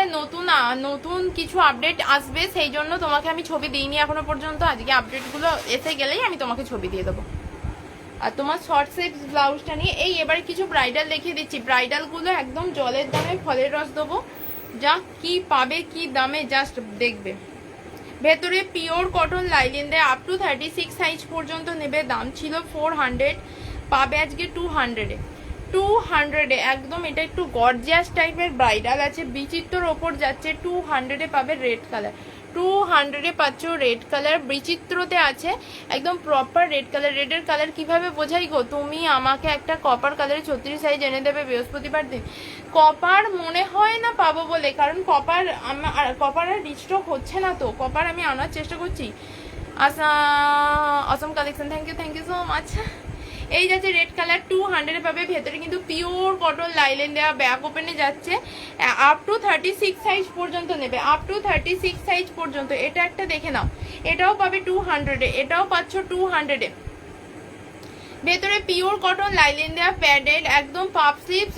নতুন কিছু আপডেট আসবে, সেই জন্য তোমাকে আমি ছবি দিইনি এখনো পর্যন্ত, আজকে আপডেটগুলো এসে গেলেই আমি তোমাকে ছবি দিয়ে দেবো। আর তোমার শর্ট সেট ব্লাউজটা নিয়ে এই এবার কিছু ব্রাইডাল দেখিয়ে দিচ্ছি, ব্রাইডালগুলো একদম জলের দামে ফলের রস দেবো, যা কি পাবে কি দামে জাস্ট দেখবে। ভেতরে পিওর কটন লাইলিন দেয়, আপ টু 36 সাইজ পর্যন্ত নেবে, দাম ছিল 400, পাবে আজকে 200 একদম। এটা একটু গর্জিয়াস টাইপের ব্রাইডাল আছে, বিচিত্রর ওপর যাচ্ছে, 200 পাবে রেড কালার, 200 পাচ্ছ রেড কালার, বিচিত্রতে আছে একদম প্রপার রেড কালার। রেডের কালার কিভাবে বোঝাই গো, তুমি আমাকে একটা কপার কালারে 36 সাইজ এনে দেবে বৃহস্পতিবার দিন। কপার মনে হয় না পাবো বলে, কারণ কপার আর রিস্টক হচ্ছে না তো, কপার আমি আনার চেষ্টা করছি। Assam collection, thank you so much. এই যাচ্ছে রেড কালার, 200 পাবে, ভেতরে কিন্তু পিওর কটন লাইলেন দেওয়া, ব্যাক ওপেনে যাচ্ছে, আপ টু 36 সাইজ পর্যন্ত নেবে, আপ টু 36 সাইজ পর্যন্ত। এটা একটা দেখে নাও, এটাও পাবে 200, এটাও পাচ্ছ 200। ভেতরে পিওর কটন লাইলেন দেওয়া, প্যাডেড একদম, পাপ স্লিভস,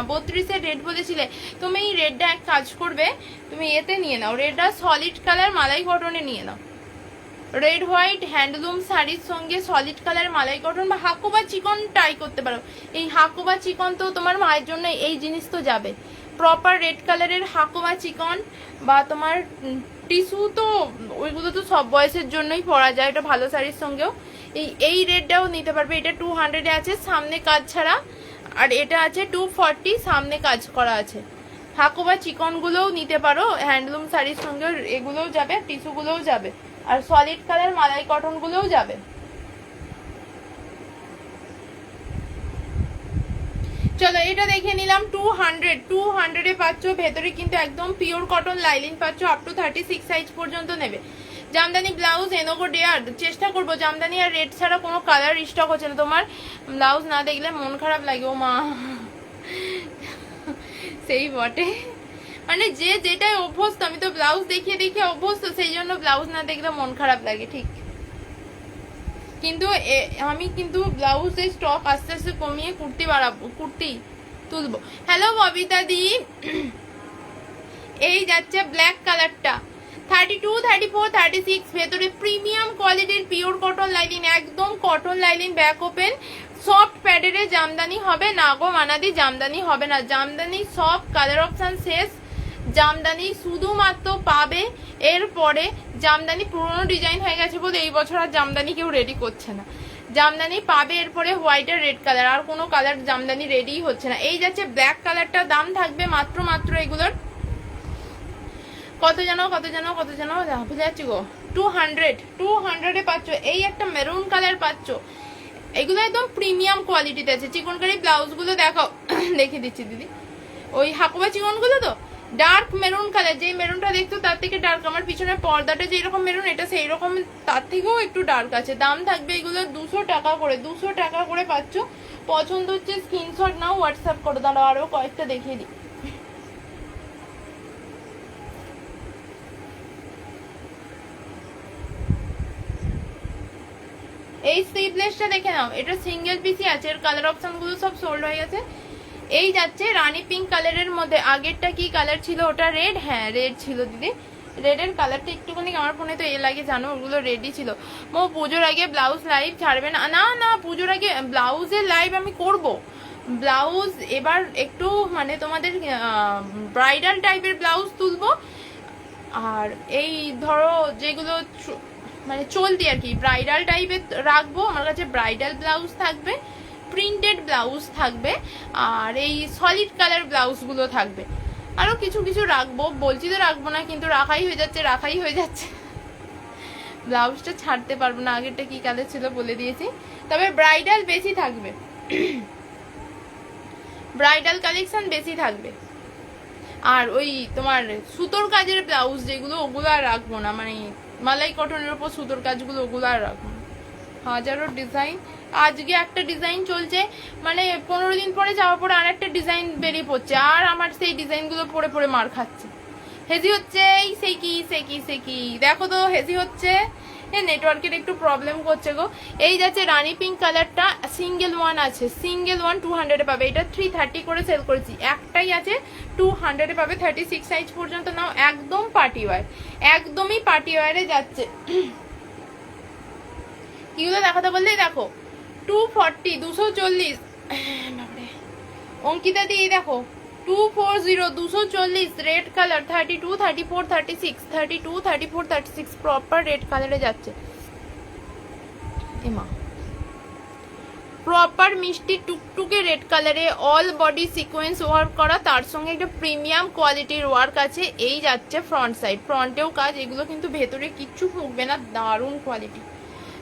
32-এর রেড বলেছিলে তুমি, এই রেডটা এক কাজ করবে, তুমি এতে নিয়ে নাও, রেডটা সলিড কালার মালাই কটনে নিয়ে নাও, রেড হোয়াইট হ্যান্ডলুম শাড়ির সঙ্গে সলিড কালার মালাই কটন বা হাকোবা চিকন ট্রাই করতে পারো। এই হাকোবা চিকন তো তোমার মায়ের জন্য এই জিনিস তো যাবে, প্রপার রেড কালারের হাকোবা চিকন, বা তোমার টিস্যু তো ওইগুলো তো সব বয়সের জন্যই পরা যায়, এটা ভালো শাড়ির সঙ্গেও। এই রেডটাও নিতে পারবে, এটা 200 আছে সামনে কাজ ছাড়া, আর এটা আছে 240 সামনে কাজ করা আছে। হাকোবা চিকনগুলোও নিতে পারো, হ্যান্ডলুম শাড়ির সঙ্গেও এগুলোও যাবে, টিস্যুগুলোও যাবে, আর সলিড কালার মালাই কটন গুলোও যাবে। চলো এটা দেখে নিলাম, 200 পাচ্ছ, ভেতরে কিন্তু একদম পিওর কটন লাইলিন পাচ্ছ, আপ টু 36 সাইজ পর্যন্ত নেবে। জামদানি ব্লাউজ এনোগো ডেয়ার, চেষ্টা করবো জামদানি আর রেড ছাড়া কোনো কালার স্টক হচ্ছে না, তোমার ব্লাউজ না দেখলে মন খারাপ লাগে, ও মা সেই বটে, মানে যে যেটাই অভ্যস্ত, আমি তো ব্লাউজ দেখিয়ে দেখিয়ে অভ্যস্ত, সেই জন্য ব্লাউজ না দেখলে মন খারাপ লাগে, ঠিক। কিন্তু আমি কিন্তু ব্লাউজের স্টক আস্তে আস্তে কমিয়ে কুর্তি বাড়াবো, কুর্তি তুলবো। হ্যালো ববিতা দি, এই যাচ্ছে ব্ল্যাক কালারটা 32, 34, 36 ভেতরে প্রিমিয়াম কোয়ালিটির পিওর কটন লাইনিং, একদম cotton lining, back open, soft প্যাডের জামদানি হবে না গো মানাদি, জামদানি হবে না, জামদানি সব কালার অপশন শেষ, জামদানি শুধুমাত্র পাবে এরপরে, জামদানি পুরনো ডিজাইন হয়ে গেছে বলে এই বছর আর জামদানি কেউ রেডি করছে না, জামদানি পাবে এরপরে হোয়াইট আর রেড কালার, আর কোনো কালার জামদানি রেডি হচ্ছে না। এই যাচ্ছে ব্ল্যাক কালারটা, দাম থাকবে মাত্র এগুলোর কত জানো ভুলে যাচ্ছি গো, 200 পাচ্ছ। এই একটা মেরুন কালার পাচ্ছ, এগুলো একদম প্রিমিয়াম কোয়ালিটিতে আছে। চিকনকারি ব্লাউজ গুলো দেখাও, দেখে দিচ্ছি দিদি, ওই হাকুবা চিকন গুলো তো ডার্ক মেরুন কালার, যে মেরুনটা দেখতো তার থেকে ডার্ক, আমার পিছনের পর্দাটা যেরকম মেরুন এটা সেই রকম, তার থেকেও একটু ডার্ক আছে। দাম থাকবে এগুলো 200 টাকা করে, 200 টাকা করে পাচ্ছ। পছন্দ হচ্ছে স্ক্রিনশট নাও, হোয়াটসঅ্যাপ করে দাঁড়াও, আরো কয়েকটা দেখিয়ে দিই। এই স্লিভলেসটা দেখে নাও, এটা সিঙ্গেল পিসই আছে, এর কালার অপশন গুলো সব সোল্ড হয়ে গেছে। এই যাচ্ছে রানী পিঙ্ক কালারের মধ্যে, আগেরটা কি কালার ছিল ওটা রেড, হ্যাঁ রেড ছিল দিদি, রেডের কালারটা একটুখানি আমার ফোনে তো এ লাগে জানো, ওগুলো রেডই ছিল। মো পুজোর আগে ব্লাউজ লাইভ ছাড়বে না? না না, পুজোর আগে ব্লাউজের লাইভ আমি করব, ব্লাউজ এবার একটু মানে তোমাদের ব্রাইডাল টাইপের ব্লাউজ তুলবো, আর এই ধরো যেগুলো মানে চলতি আর কি ব্রাইডাল টাইপের রাখবো, আমার কাছে ব্রাইডাল ব্লাউজ থাকবে, প্রিন্টেড ব্লাউজ থাকবে, আর এই সলিড কালার ব্লাউজগুলো থাকবে, আরো কিছু কিছু রাখবো, বলছি তো রাখবো না, কিন্তু রাখাই হয়ে যাচ্ছে ব্লাউজটা ছাড়তে পারবো না, আগেরটা কি কালার ছিল বলে দিয়েছি। তবে ব্রাইডাল বেশি থাকবে, ব্রাইডাল কালেকশন বেশি থাকবে। আর ওই তোমার সুতোর কাজের ব্লাউজ যেগুলো, ওগুলো আর রাখবো না, মানে মালাই কটনের উপর সুতোর কাজগুলো, ওগুলো আর রাখবো না। হাজারো ডিজাইন, আজকে একটা ডিজাইন চলছে, মানে 15 দিন পরে যাওয়ার পরে আর একটা ডিজাইন বেরিয়ে পড়ছে, আর আমার সেই ডিজাইনগুলো পরে পরে মার খাচ্ছে, হেজি হচ্ছে, এই সে কি দেখো তো, হেজি হচ্ছে, নেটওয়ার্কের একটু প্রবলেম করছে গো। এই যাচ্ছে রানী পিঙ্ক কালারটা, সিঙ্গেল ওয়ান আছে, সিঙ্গেল ওয়ান 200 পাবে, এটা 330 করে সেল করেছি, একটাই আছে 200 পাবে, 36 সাইজ পর্যন্ত নাও, একদম পার্টি ওয়্যার, একদমই পার্টি ওয়্যারে যাচ্ছে। কিগুলো দেখাতে বললেই দেখো 240, 240, অঙ্কিতা দিয়ে দেখো 240, 240 রেড কালার, 32, 34, 36, 32, 34, 36 প্রপার রেড কালারে যাচ্ছে, এমা প্রপার মিষ্টি টুকটুকে রেড কালারে, অল বডি সিকোয়েন্স ওয়ার্ক করা, তার সঙ্গে একটা প্রিমিয়াম কোয়ালিটির ওয়ার্ক আছে। এই যাচ্ছে ফ্রন্ট সাইড, ফ্রন্টেও কাজ, এগুলো কিন্তু ভেতরে কিচ্ছু ফুঁকবে না, দারুণ কোয়ালিটি।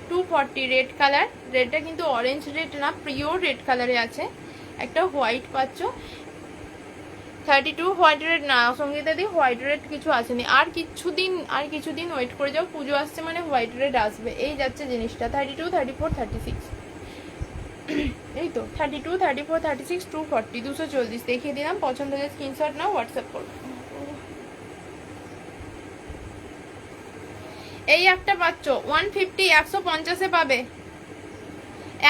240 রেড কালার, রেডটা কিন্তু অরেঞ্জ রেড না, পিওর রেড কালারে আছে, একটা হোয়াইট পাচ্ছ, 32 হোয়াইট রেড না, সঙ্গীতা দি হোয়াইট রেড কিছু আসেনি, আর কিছুদিন ওয়েট করে যাও, পুজো আসছে মানে হোয়াইট রেড আসবে। এই যাচ্ছে জিনিসটা 32, 34, 36, এই তো 32, 34, 36, 240, 240 দেখিয়ে দিলাম, পছন্দ হলে স্ক্রিনশট নাও, হোয়াটসঅ্যাপ করো। এই একটা পাচ্ছ 150, 150-এ পাবে,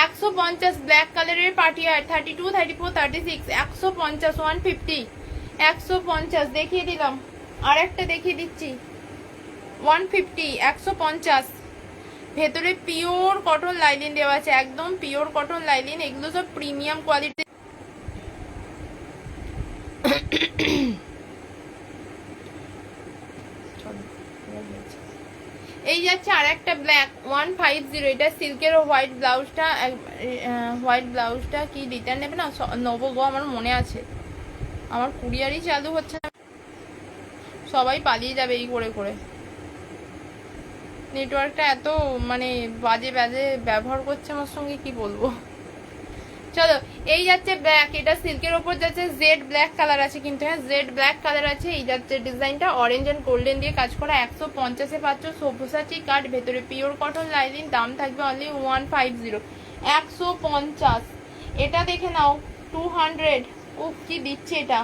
150 ব্ল্যাক কালারের পার্টি আর 32, 34, 36, 150, 150, 150 দেখিয়ে দিলাম, আর একটা দেখিয়ে দিচ্ছি 150, 150 ভেতরে পিওর কটন লাইনিং দেওয়া আছে, একদম পিওর কটন লাইনিং, এগুলো সব প্রিমিয়াম কোয়ালিটি। এই যাচ্ছে আর একটা ব্ল্যাক 150, এটা সিল্কের হোয়াইট ব্লাউজটা কি রিটার্ন নেবে না, নেবো গো, আমার মনে আছে, আমার কুরিয়ারই চালু হচ্ছে না, সবাই পালিয়ে যাবে এই করে করে, নেটওয়ার্কটা এত মানে বাজে ব্যবহার করছে আমার সঙ্গে, কি বলবো। চলো এই যাচ্ছে ব্ল্যাক, এটা সিল্কের ওপর যাচ্ছে, জেড ব্ল্যাক কালার আছে কিন্তু, হ্যাঁ জেড ব্ল্যাক কালার আছে। এই যাচ্ছে ডিজাইনটা অরেঞ্জ এন্ড গোল্ডেন দিয়ে কাজ করা, 150-এ পাচ্ছ, সবুসাচি কাট, ভেতরে পিওর কটন লাইনিং, দাম থাকবে অনলি 150, 150। এটা দেখে নাও 200, উফ কি দিচ্ছে এটা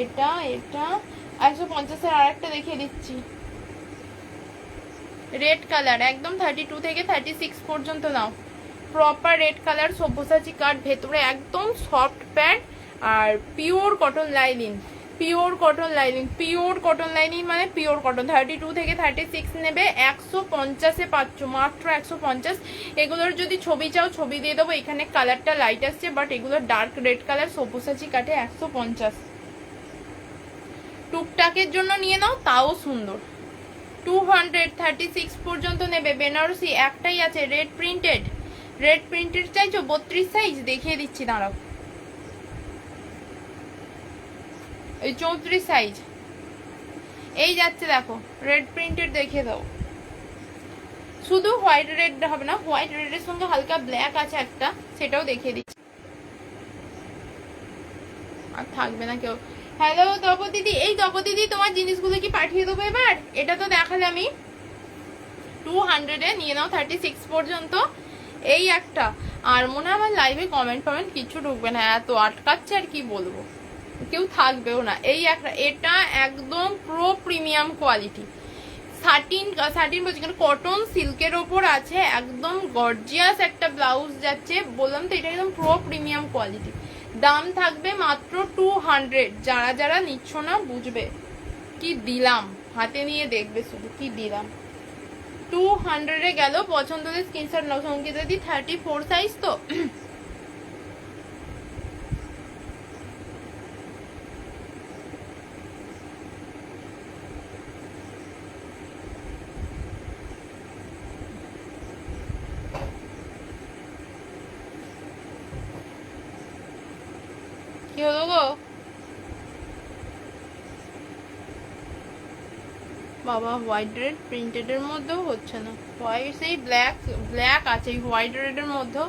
150-এর আর একটা দেখিয়ে দিচ্ছি, রেড কালার, একদম 32 থেকে 36 পর্যন্ত নাও, proper red colour, Sabyasachi cut, ভেতরে একদম সফট প্যাড আর pure cotton lining, pure cotton lining, pure cotton lining মানে পিওর কটন। 32 থেকে 36 নেবে 150-এ পাচ্ছ, মাত্র 150। এগুলোর যদি ছবি চাও ছবি দিয়ে দেবো, এখানে কালারটা লাইট আসছে বাট এগুলো ডার্ক রেড কালার, সব্যসাচী কাটে 150। টুকটাকের জন্য নিয়ে নাও, তাও সুন্দর। 236 পর্যন্ত নেবে। বেনারসি একটাই আছে রেড প্রিন্টেড, রেড প্রিন্টেড চাইছো 32 সাইজ, দেখিয়ে দিচ্ছি দাঁড়াও, এই 34 সাইজ এই যাচ্ছে, দেখো রেড প্রিন্টেড দেখিয়ে দাও। শুধু হোয়াইট রেড হবে না, হোয়াইট রেডের সঙ্গে হালকা ব্ল্যাক আছে একটা, সেটাও দেখিয়ে দিচ্ছি। আর থাকবে না কেউ। হ্যালো তপদিদি, এই তপদিদি তোমার জিনিসগুলো কি পাঠিয়ে দেবো এবার? এটা তো দেখালে আমি 200-এ নিয়ে নাও 36 পর্যন্ত। এই একটা, আর মনে হয় আমার লাইভে কমেন্ট কিছু ঢুকবে না, এত আটকাচ্ছে আর কি বলবো, কেউ থাকবেও না। এই একটা, এটা একদম প্রো প্রিমিয়াম কোয়ালিটি, 13 বলছি কেন, কটন সিল্কের ওপর আছে, একদম গর্জিয়াস একটা ব্লাউজ যাচ্ছে। বললাম তো এটা একদম প্রো প্রিমিয়াম কোয়ালিটি। দাম থাকবে মাত্র 200। যারা যারা নিচ্ছ না বুঝবে কি দিলাম, হাতে নিয়ে দেখবে শুধু কি দিলাম। 200-এ গেল। পছন্দ হলে স্ক্রিনশট নাও। সংকেত দি 34 সাইজ তো কি হলো গো বাবা? হোয়াইট রেড প্রিন্টেড এর মধ্যেও হচ্ছে না, হোয়াইট সেই ব্ল্যাক ব্ল্যাক আছে এই হোয়াইট রেড এর মধ্যেও।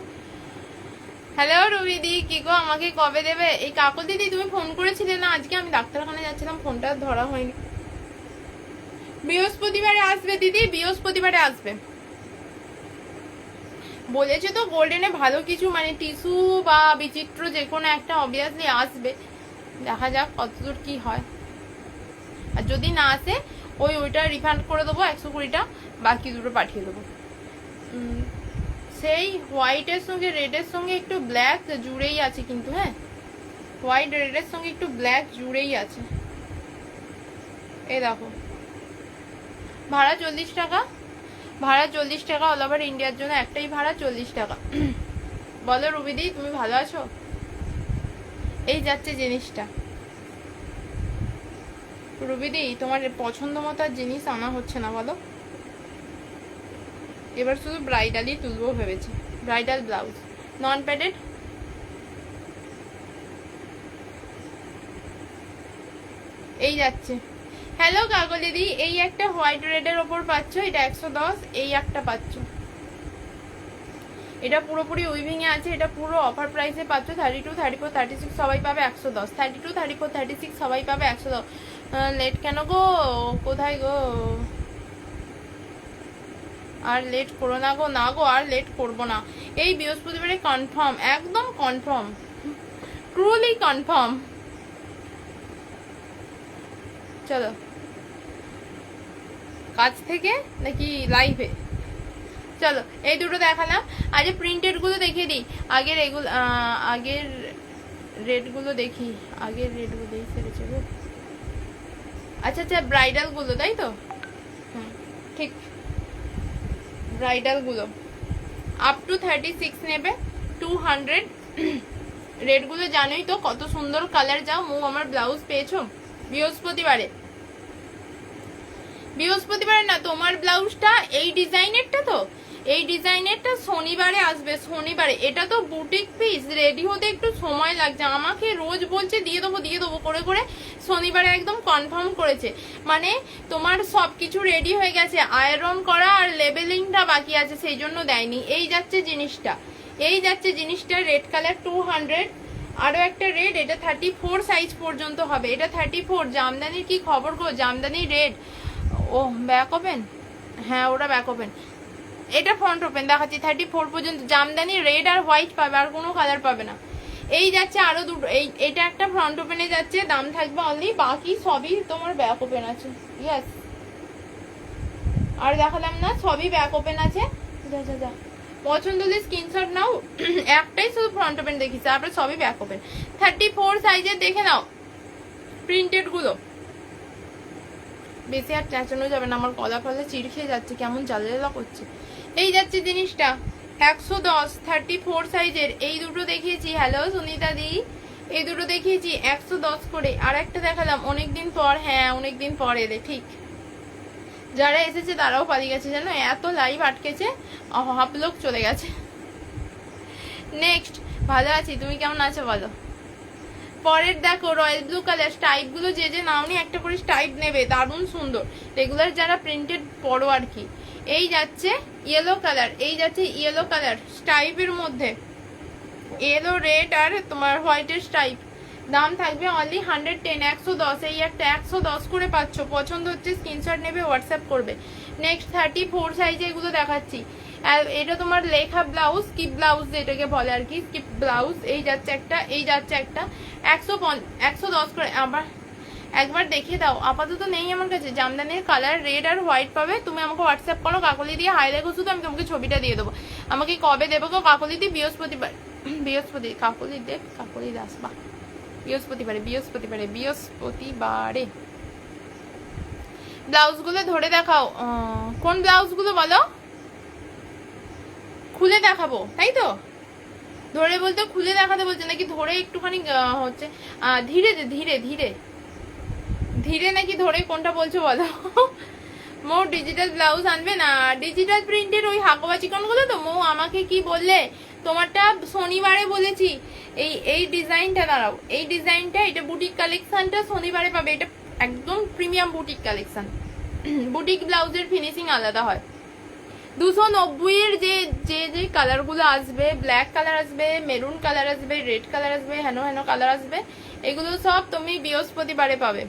হ্যালো রবিদি, কি গো আমাকে কবে দেবে? এই কাকু দিদি তুমি ফোন করেছিলে না আজকে, আমি ডাক্তারখানায় যাচ্ছিলাম, ফোনটা ধরা হয়নি। বৃহস্পতিবারে আসবে দিদি, বৃহস্পতিবারে আসবে বলেছে তো। গোল্ডেনে ভালো কিছু মানে টিস্যু বা বিচিত্র যে কোনো একটা অবভিয়াসলি আসবে, দেখা যাক কতদূর কি হয়। আর যদি না আসে ওইটা রিফান্ড করে দেবো 120টা, বাকি দুটো পাঠিয়ে দেবো। সেই হোয়াইটের সঙ্গে রেডের সঙ্গে একটু ব্ল্যাক জুড়েই আছে কিন্তু, হ্যাঁ হোয়াইট রেডের সঙ্গে একটু ব্ল্যাক জুড়েই আছে। এই দেখো, ভাড়া 40 টাকা, ভাড়া 40 টাকা অল ওভার ইন্ডিয়ার জন্য, একটাই ভাড়া 40 টাকা। বলো রুবিদি তুমি ভালো আছো? এই যাচ্ছে জিনিসটা। রুবিদি তোমার পছন্দ মতো জিনিস আনা হচ্ছে না বলো? এবার শুধু ব্রাইডালই তুলবো ভেবেছি, ব্রাইডাল ব্লাউজ নন প্যাডেড। এই যাচ্ছে। হ্যালো কাকলিদি, এই একটা হোয়াইট রেডের ওপর পাচ্ছ, এটা 110। এই একটা পাচ্ছ, এটা পুরোপুরি উইভিং এ আছে, এটা পুরো অফার প্রাইসে পাচ্ছ। 32, 34, 36 সবাই পাবে 110। 32, 34, 36 সবাই পাবে 110। লেট কেন গো, কোথায় গো? আর লেট করো না গো, না গো আর লেট করবো না। এই বৃহস্পতিবারে কনফার্ম, একদম কনফার্ম, ট্রুলি কনফার্ম। চলো কাজ থেকে নাকি লাইভে? চলো এই দুটো দেখালাম। আজ প্রিন্টেড গুলো দেখিয়ে দিই। আগের এগুলো, আগের রেড গুলো দেখি, আগের রেড গুলো সেরেছে গো। আচ্ছা আচ্ছা ব্রাইডাল গুলো তাই তো, হ্যাঁ ঠিক, ব্রাইডাল গুলো আপ টু 36 নেবে 200। রেড গুলো জানোই তো কত সুন্দর কালার। যাও মু আমার ব্লাউজ পেয়েছো বৃহস্পতিবারে, বৃহস্পতিবারে না তোমার ব্লাউজটা এই ডিজাইনেরটা তো, এই ডিজাইনেরটা শনিবারে আসবে, শনিবারে। এটা তো বুটিক পিস, রেডি হতে একটু সময় লাগছে, আমাকে রোজ বলছে দিয়ে দেবো করে করে, শনিবারে একদম কনফার্ম করেছে। মানে তোমার সবকিছু রেডি হয়ে গেছে, আয়রন করা আর লেবেলিংটা বাকি আছে, সেই জন্য দেয়নি। এই যাচ্ছে জিনিসটা, এই যাচ্ছে জিনিসটা, রেড কালার 200। আরো একটা রেড, এটা 34 সাইজ পর্যন্ত হবে, এটা 34। জামদানির কি খবর গো? জামদানি রেড, ও ব্যাক ওপেন, হ্যাঁ ওটা ব্যাক ওপেন, এটা ফ্রন্ট ওপেন দেখাচ্ছি। 34 পর্যন্ত জামদানি রেড আর হোয়াইট পাবে, আর কোনো কালার পাবে না। এই যাচ্ছে আরো দুটো, এটা একটা ফ্রন্ট ওপেনে যাচ্ছে, দাম থাকবে অনলি, বাকি সবই তোমার ব্যাক ওপেন আছে। ইয়েস, আর দেখালাম না, সবই ব্যাক ওপেন আছে। যা যা যা, পছন্দ হলে স্ক্রিনশট নাও। একটাই শুধু ফ্রন্ট ওপেন দেখিস, তারপরে সবই ব্যাক ওপেন। 34 সাইজের দেখে নাও প্রিন্টেড গুলো। বেশি আর চেঁচানো যাবে না, আমার গলা ফলা চিড় খেয়ে যাচ্ছে, কেমন জ্বালা করছে। এই যাচ্ছে জিনিসটা 110 34 সাইজের। এই দুটো দেখিয়েছি, হ্যালো সুনিতা দি, এই দুটো দেখিয়েছি 110 করে। আর একটা দেখালাম অনেকদিন পর, হ্যাঁ অনেকদিন পর এলে, ঠিক যারা এসেছে তারাও পালিয়ে গেছে জানো, এত লাইভ আটকেছে, হাফ লোক চলে গেছে। নেক্সট, ভালো আছি, তুমি কেমন আছো বলো। পরের দেখো রয়্যাল ব্লু কালার। স্টাইপ গুলো যে যে নাওনি একটা করে স্টাইপ নেবে, দারুণ সুন্দর। রেগুলার যারা প্রিন্টেড পরো আর কি। এই যাচ্ছে ইয়েলো কালার, এই যাচ্ছে ইয়েলো কালার স্টাইপের মধ্যে, ইয়েলো রেড আর তোমার হোয়াইটের স্টাইপ। দাম থাকবে অনলি 110, 110। এই একটা 110 করে পাচ্ছ। পছন্দ হচ্ছে স্ক্রিনশট নেবে, হোয়াটসঅ্যাপ করবে। নেক্সট 34 সাইজে এগুলো দেখাচ্ছি। আর এটা তোমার লেখা ব্লাউজ, স্কিপ ব্লাউজ যেটাকে বলে আর কি, স্কিপ ব্লাউজ। এই যাচ্ছে একটা, এই যাচ্ছে একটা 110 করে। আবার একবার দেখে দাও, আপাতত নেই আমার কাছে। জামদানির কালার রেড আর হোয়াইট পাবে। তুমি আমাকে হোয়াটসঅ্যাপ করো, কাকলি দিয়ে হাই লেখো শুধু, আমি তোমাকে ছবিটা দিয়ে দেবো। আমাকে কবে দেবো গো কাকলি দি? বৃহস্পতিবার, কাকলি দেব, কাকলি দাস, বা বৃহস্পতিবারে। ব্লাউজ গুলো ধরে দেখাও। কোন ব্লাউজ গুলো বলো? খুলে দেখাবো তাই তো? ধরে বলতে খুলে দেখাতে বলছে নাকি ধরে একটুখানি হচ্ছে ধীরে ধীরে ধীরে ধীরে নাকি ধরে, কোনটা বলছো বলো? মো ডিজিটাল ব্লাউজ আনবে না, ডিজিটাল প্রিন্টের ওই হাকোবা চিকন গুলো তো। মো আমাকে কি বললে, তোমারটা শনিবারে বলেছি। এই ডিজাইনটা দাঁড়াও, এই ডিজাইনটা, এটা বুটিক কালেকশনটা শনিবারে পাবে। এটা একদম প্রিমিয়াম বুটিক কালেকশন। বুটিক ব্লাউজের ফিনিশিং আলাদা হয়। 290 এর যে যে যে কালার গুলো আসবে, ব্ল্যাক কালার আসবে, মেরুন কালার আসবে, রেড কালার আসবে, হেনো হেনো কালার আসবে, এগুলো সব তুমি বৃহস্পতিবারে পাবে।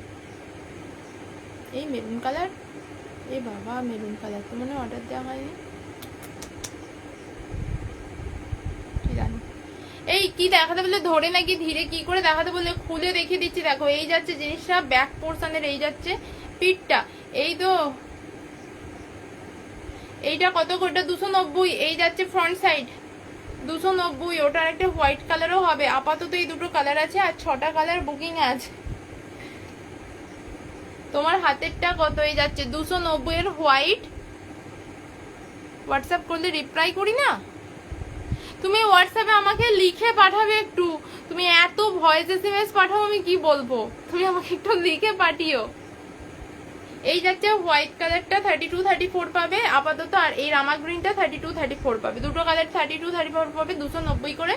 এই মেরুন কালার, এই বাবা মেরুন কালার তো মনে অর্ডার দেওয়া হয়নি, কি জানি। এই কি দেখাতে বললে ধরে নাকি ধীরে কি করে দেখাতে বললে, খুলে দেখিয়ে দিচ্ছি। দেখো এই যাচ্ছে জিনিসটা ব্যাক পোর্শনের, এই যাচ্ছে পিঠটা। এই তো এইটা কত করে? 290। এই যাচ্ছে ফ্রন্ট সাইড 290। ওটার একটা হোয়াইট কালারও হবে। আপাতত এই দুটো কালার আছে, আর 6টা কালার বুকিং আছে। তোমার হাতেরটা কত? এই যাচ্ছে 290 এর হোয়াইট। হোয়াটসঅ্যাপ করলে রিপ্লাই করি না। তুমি হোয়াটসঅ্যাপে আমাকে লিখে পাঠাবে একটু। তুমি এত ভয়েস এসএমএস পাঠাও, আমি কি বলবো? তুমি আমাকে একটু লিখে পাঠিও। এই যাচ্ছে হোয়াইট কালারটা 32 34 পাবে আপাতত, আর এই রামা গ্রিনটা 32 34 পাবে। দুটো কালার 32 34 পাবে, 290 করে।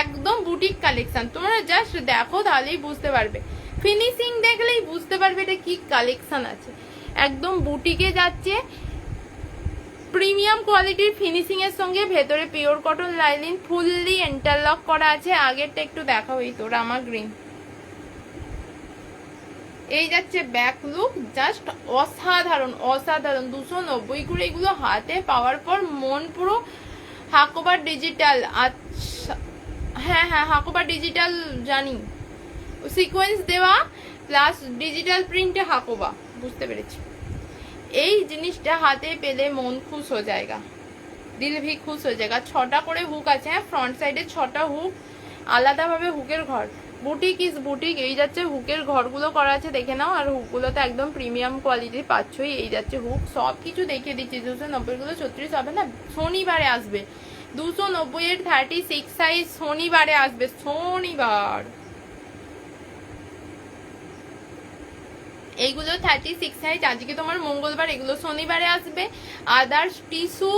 একদম বুটিক কালেকশন। তোমরা জাস্ট দেখো, তাহলেই বুঝতে পারবে। ফিনিশিং দেখলেই বুঝতে পারবে এটা কি কালেকশন আছে। একদম বুটিকে যাচ্ছে, প্রিমিয়াম কোয়ালিটির ফিনিশিং এর সঙ্গে ভেতরে pure cotton lining, fully interlock করা আছে। আগেরটা একটু দেখাও, এই তো রামা গ্রিন। এই যাচ্ছে ব্যাক লুক, জাস্ট অসাধারণ অসাধারণ। 290 করে এগুলো হাতে পাওয়ার পর মন পুরো হাকোবা ডিজিটাল। আচ্ছা হ্যাঁ হ্যাঁ, হাকোবা ডিজিটাল জানি, সিকোয়েন্স দেওয়া প্লাস ডিজিটাল প্রিন্টে হাকোবা, বুঝতে পেরেছি। এই জিনিসটা হাতে পেলে মন খুশ হয়ে যায়গা, দিল ভি খুশ হয়ে যায়গা। 6টা করে হুক আছে, হ্যাঁ ফ্রন্ট সাইডে 6টা হুক, আলাদাভাবে হুকের ঘর। Boutique is boutique. এই যাচ্ছে হুকের ঘরগুলো করা আছে, দেখে নাও। আর হুকগুলোতে একদম প্রিমিয়াম কোয়ালিটির পাচ্ছই। এই যাচ্ছে হুক, সব কিছু দেখিয়ে দিচ্ছি। 290 গুলো 36 হবে না, শনিবারে আসবে। 290 এর 36 সাইজ শনিবারে আসবে, শনিবার। এইগুলো 36 সাইজ, আজকে তোমার মঙ্গলবার, এগুলো শনিবারে আসবে। আদার্স টিস্যু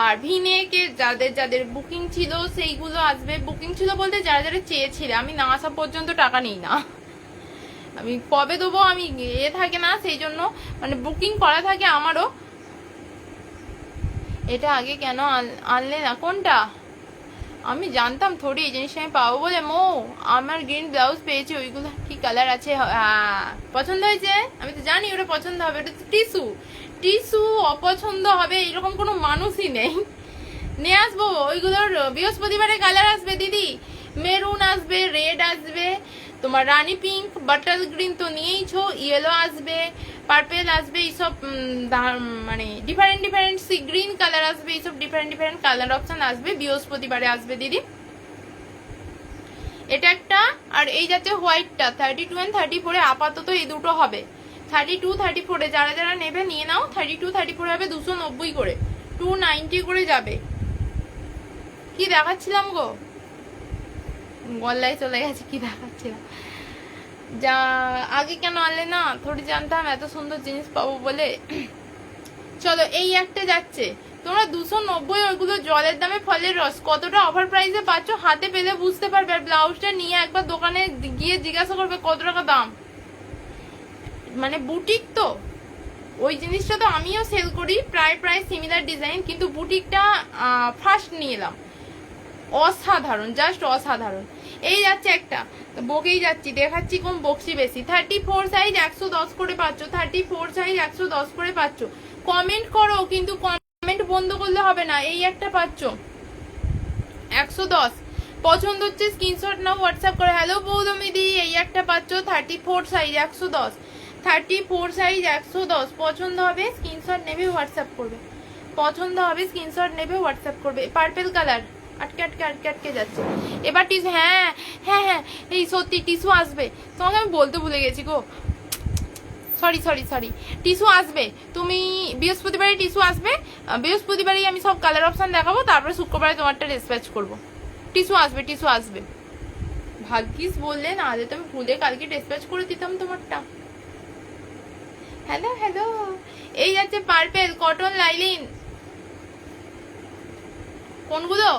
আর ভিনেকের যাদের যাদের বুকিং ছিল সেইগুলো আসবে। বুকিং ছিল বলতে যারা যারা চেয়েছিলে, আমি না আসা পর্যন্ত টাকা নিই না। আমি কবে দেবো আমি থাকে না, সেই জন্য মানে বুকিং করা থাকে আমারও। এটা আগে কেন আনলে না? কোনটা? আমি জানতাম থোড়ি এই জিনিসটা আমি পাবো বলে। মো আমার গ্রিন ব্লাউজ পেয়েছি, ওইগুলো কি কালার আছে? পছন্দ হয়েছে? আমি তো জানি ওটা পছন্দ হবে। ওটা টিস্যু, টিস্যু অপছন্দ হবে এরকম কোনো মানুষই নেই। নিয়ে আসবো ওইগুলোর। বৃহস্পতিবারে কালার আসবে দিদি, মেরুন আসবে, রেড আসবে, তোমার রানী পিঙ্ক, বাটার গ্রিন তো নিয়েইছো, ইয়েলো আসবে, পার্পেল আসবে, এইসব মানে different different sea green colour আসবে, এইসব ডিফারেন্ট ডিফারেন্ট কালার অপশন আসবে, বৃহস্পতিবারে আসবে দিদি। এটা একটা, আর এই যাচ্ছে হোয়াইটটা 32 and 34 আপাতত এই দুটো হবে। 32 34 যারা যারা নেবে নিয়ে নাও। 32 34 হবে 290 করে, 290 করে যাবে। কি দেখাচ্ছিলাম গো, গল্লায় চলে গেছে, কি দেখাচ্ছিলাম? যা আগে কেন আনলে না, থোড়ি জানতাম এত সুন্দর জিনিস পাবো বলে। চলো এই একটা যাচ্ছে, তোমরা 290, ওইগুলো জলের দামে ফলের রস, কতটা অফার প্রাইসে পাচ্ছ হাতে পেলে বুঝতে পারবে। আর ব্লাউজটা নিয়ে একবার দোকানে গিয়ে জিজ্ঞাসা করবে কত টাকা দাম, মানে বুটিক তো ওই জিনিসটা তো আমিও সেল করি, প্রায় প্রায় সিমিলার ডিজাইন, কিন্তু বুটিকটা ফার্স্ট নিয়ে এলাম, অসাধারণ, জাস্ট অসাধারণ। এই যাচ্ছে একটা, বকেই যাচ্ছি, দেখাচ্ছি কম বকছি বেশি। 34 সাইজ 110 করে পাচ্ছ, 34 সাইজ 110 করে পাচ্ছ। কমেন্ট করো, কিন্তু কমেন্ট বন্ধ করলে হবে না। এই একটা পাচ্ছ 110, পছন্দ হচ্ছে স্ক্রিনশট নাও, হোয়াটসঅ্যাপ করে। হ্যালো বৌদমিদি, এই একটা পাচ্ছ 34 সাইজ 110, 34 সাইজ 110, পছন্দ হবে স্ক্রিনশট নেবে, হোয়াটসঅ্যাপ করবে, পছন্দ হবে স্ক্রিনশট নেবে, হোয়াটসঅ্যাপ করবে। পার্পেল কালার, আটকে আটকে আটকে আটকে যাচ্ছে। এবার টিস্যু, হ্যাঁ হ্যাঁ হ্যাঁ, এই সত্যি টিস্যু আসবে, তোমাকে আমি বলতে ভুলে গেছি গো, সরি সরি সরি, টিস্যু আসবে। তুমি বৃহস্পতিবারে টিস্যু আসবে, বৃহস্পতিবারেই আমি সব কালার অপশন দেখাবো, তারপরে শুক্রবারে তোমারটা ডিসপ্যাচ করবো। টিস্যু আসবে, টিস্যু আসবে, ভাগ্যিস বললে, না হলে তো আমি ভুলে কালকে ডিসপ্যাচ করে দিতাম তোমারটা। হ্যালো হ্যালো, এই যাচ্ছে পার্পেল কটন লাইলিন, কোনগুলো?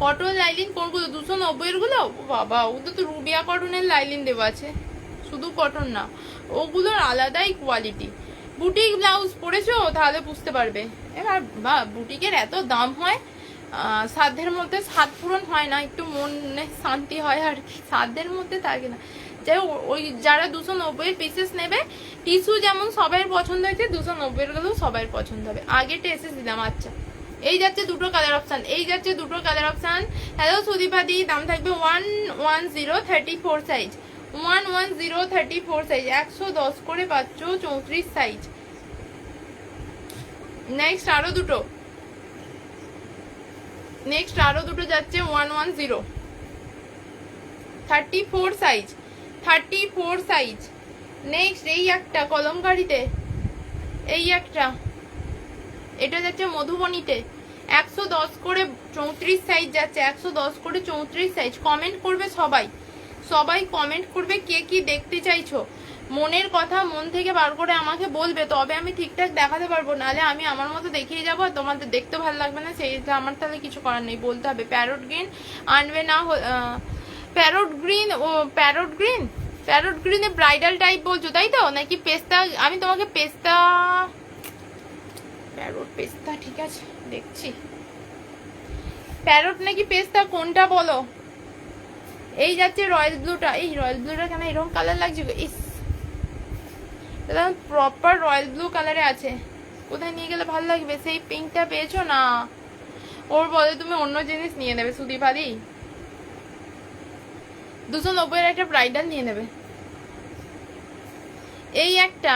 কটন লাইলিন কোনগুলো? 290 গুলো? বাবা, ওগুলো তো রুবিয়া কটনের লাইলিন দেওয়া আছে, শুধু কটন না, ওগুলোর আলাদাই কোয়ালিটি। বুটিক ব্লাউজ পরেছো তাহলে বুঝতে পারবে। এবার বা বুটিকের এত দাম হয়, সাধ্যের মধ্যে সাত পূরণ হয় না, একটু মনে শান্তি হয় আর কি, সাধ্যের মধ্যে থাকে না। যাই ওই যারা 290 পিসেস নেবে, টিস্যু যেমন সবাই পছন্দ হয়েছে, 290 গুলো সবাই পছন্দ হবে। আগে টেসেস দিলাম। আচ্ছা, এই যাচ্ছে দুটো কালার অপশন, এই যাচ্ছে দুটো কালার অপশন। হ্যালো সুদীপাদি, দাম থাকবে 110, 34 সাইজ, 110 34 সাইজ, 110 করে পাচ্ছ, 34 সাইজ। নেক্সট আরো দুটো, নেক্সট আরো দুটো যাচ্ছে 110, 34 সাইজ, 34 সাইজ। নেক্সট এই একটা কলমকারিতে, এই একটা, এটা যাচ্ছে মধুবনীতে, 110 করে 34 সাইজ যাচ্ছে, 110 করে 34 সাইজ। কমেন্ট করবে সবাই, সবাই কমেন্ট করবে কে কি দেখতে চাইছো, মনের কথা মন থেকে বার করে আমাকে বলবে, তবে আমি ঠিকঠাক দেখাতে পারবো, নাহলে আমি আমার মতো দেখিয়ে যাবো, তোমাদের দেখতে ভালো লাগবে না, সেই আমার তাহলে কিছু করার নেই, বলতে হবে। প্যারট গ্রিন আনবে না, প্যারট গ্রিন, ও প্যারট গ্রিন, প্যারট গ্রিনে ব্রাইডাল টাইপ বলছো তাই তো, নাকি পেস্তা? আমি তোমাকে পেস্তা, প্যারট পেস্তা, ঠিক আছে দেখছি, প্যারট নাকি পেস্তা কোনটা বলো। এই যাচ্ছে রয়্যাল ব্লুটা, এই রয়্যাল ব্লুটা কেন এরকম কালার লাগছে, ইস প্রপার রয়্যাল ব্লু কালারে আছে, কোথায় নিয়ে গেলে ভালো লাগবে? সেই পিঙ্কটা পেয়েছো না, ওর বলে তুমি অন্য জিনিস নিয়ে নেবে সুদীপাদি, 290 একটা ব্রাইডাল নিয়ে নেবে। এই একটা,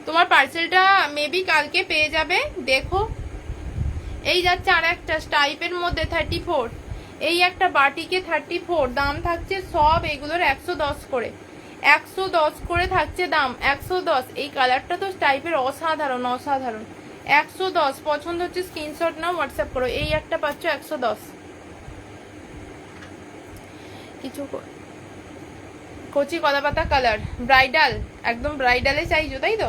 তোমার পার্সেলটা মেবি কালকে পেয়ে যাবে, দেখো। এই যাচ্ছে আর একটা স্টাইপের মধ্যে 34, এই একটা বাটিকে 34, দাম থাকছে সব এগুলোর 110 করে, 110 করে থাকছে দাম, 110। এই কালারটা তো স্টাইপের অসাধারণ, অসাধারণ, 110। পছন্দ হচ্ছে স্ক্রিনশট নাও, হোয়াটসঅ্যাপ করো। এই একটা পাচ্ছ 110। কিছু কচি কলাপাতা কালার, ব্রাইডাল, একদম ব্রাইডালে চাইছো তাই তো।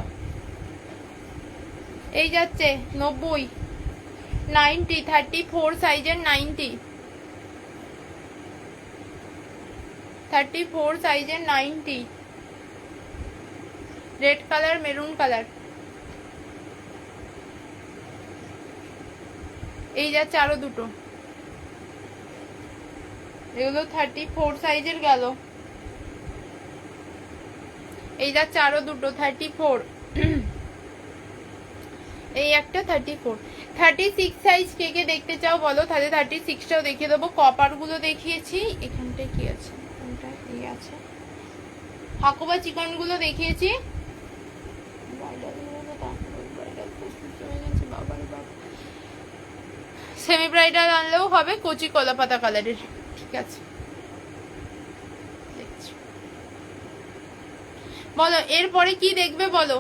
এই যাচ্ছে 90, 90, 34 সাইজের 90, 34 সাইজের 90, রেড কালার, মেরুন কালার। এই যাচ্ছে আরো দুটো, এগুলো 34 সাইজের গেল। এই যাচ্ছে আরো দুটো 34, এই একটা 34, 36 সাইজ কে কে দেখতে চাও বলো, তাহলে 36টাও দেখিয়ে দেবো। কপার গুলো দেখিয়েছি, এখানটায় কি আছে, এখানটায় এই আছে, হাকোবা চিকন গুলো দেখিয়েছি। সেমি ব্রাইডাল আনলেও হবে, কচি কলা পাতা কালারের। ঠিক আছে, বলো এরপরে কি দেখবে বলো,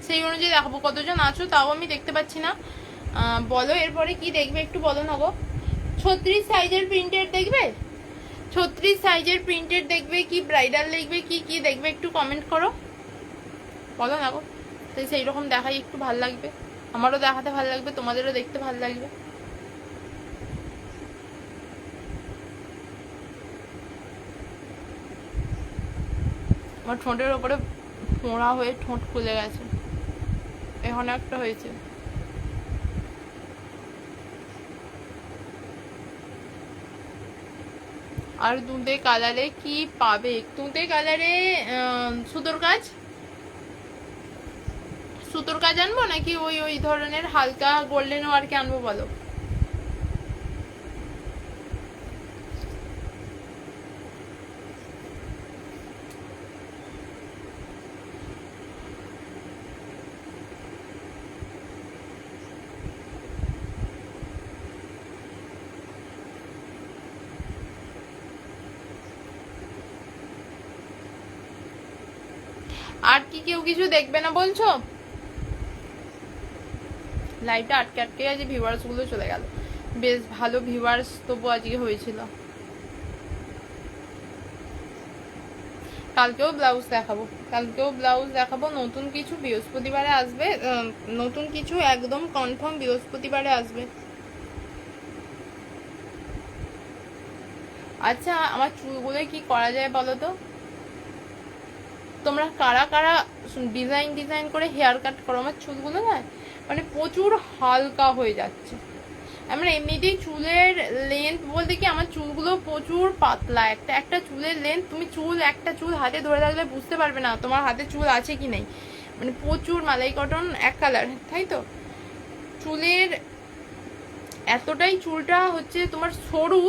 সেই অনুযায়ী দেখাবো। কতজন আছো তাও আমি দেখতে পাচ্ছি না। বলো এরপরে কি দেখবে একটু বলো না গো। 36 সাইজের প্রিন্টেড দেখবে, 36 সাইজের প্রিন্টেড দেখবে কি ব্রাইডাল দেখবে কি কি দেখবে একটু কমেন্ট করো, বলো না গো। তাই সেই রকম দেখাই একটু ভাল লাগবে, আমারও দেখাতে ভাল লাগবে, তোমাদেরও দেখতে ভাল লাগবে। আমার ঠোঁটের ওপরে ফোঁড়া হয়ে ঠোঁট খুলে গেছে, এখন একটা হয়েছে। আর দুধে কালারে কি পাবে, দুধে কালারে সুতোর কাজ, সুতোর কাজ আনবো নাকি ওই ওই ধরনের হালকা গোল্ডেন ওয়ার্কে আনবো বলো। আর কি কেউ কিছু দেখবে না বলছো? লাইভটা আটকে আটকে আজ ভিউয়ার্স গুলো চলে গেল, বেশ ভালো ভিউয়ার্স তবু আজকে হয়েছিল। কালকেও ব্লাউজ দেখাবো, কালকেও ব্লাউজ দেখাবো, নতুন কিছু বৃহস্পতিবারে আসবে, নতুন কিছু একদম কনফার্ম বৃহস্পতিবারে আসবে। আচ্ছা আমার চুলগুলো কি করা যায় বলো তো, তোমরা কারা কারা ডিজাইন ডিজাইন করে হেয়ার কাট করো? আমার চুলগুলো না মানে প্রচুর হালকা হয়ে যাচ্ছে। আমরা এমনিতেই চুলের লেন্থ বলতে কি আমার চুলগুলো প্রচুর পাতলা, একটা একটা চুলের লেন্থ, তুমি চুল একটা চুল হাতে ধরে রাখলে বুঝতে পারবে না তোমার হাতে চুল আছে কি নেই, মানে প্রচুর মালাই কটন এক কালার, তাই তো চুলের এতটাই চুলটা হচ্ছে তোমার সরু,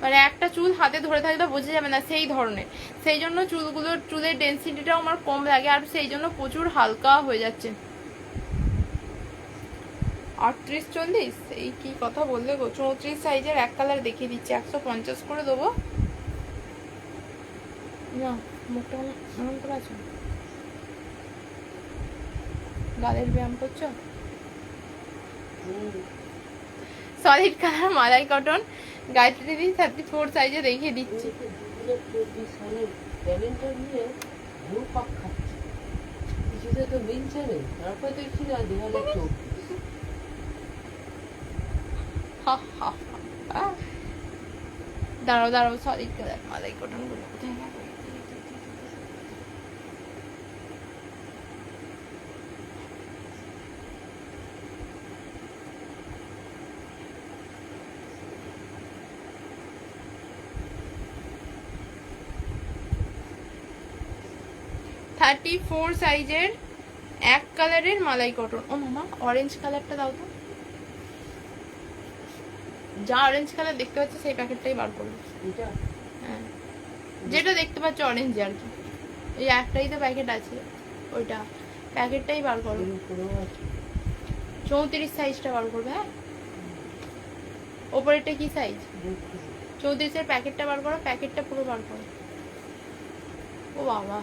মানে একটা চুল হাতে ধরে থাকলে বোঝা যাবে না সেই ধরনের, সেই জন্য চুলগুলোর চুলের ডেন্সিটিটাও আমার কম লাগে, আর সেই জন্য প্রচুর হালকা হয়ে যাচ্ছে। 38 40 এই কি কথা বললে গো, 34 সাইজের এক কালার দেখিয়ে দিচ্ছি, 150 করে দেবো না। মুখটা এমন করে আছে, গালের ব্যায়াম করছো। সলিড কালার মালাই কটন গায়ত্রী দিদি 34 সাইজে দেখিয়ে দিচ্ছি। দাঁড়াও দাঁড়াও, সলিড কালার মালাই কটন গুলো কোথায় গেল? 34 সাইজের এক কালারের মালাই কটন। ও মামা অরেঞ্জ কালারটা দাও তো, যা অরেঞ্জ কালার দেখতে পাচ্ছ সেই প্যাকেটটাই বার করবো। হ্যাঁ যেটা দেখতে পাচ্ছ অরেঞ্জ আর কি, এই একটাই তো প্যাকেট আছে, ওইটা প্যাকেটটাই বার করো। 34 সাইজটা বার করবে। হ্যাঁ ওপরেরটা কি সাইজ? 34-এর প্যাকেটটা বার করো, প্যাকেটটা পুরো বার করো। ও বাবা,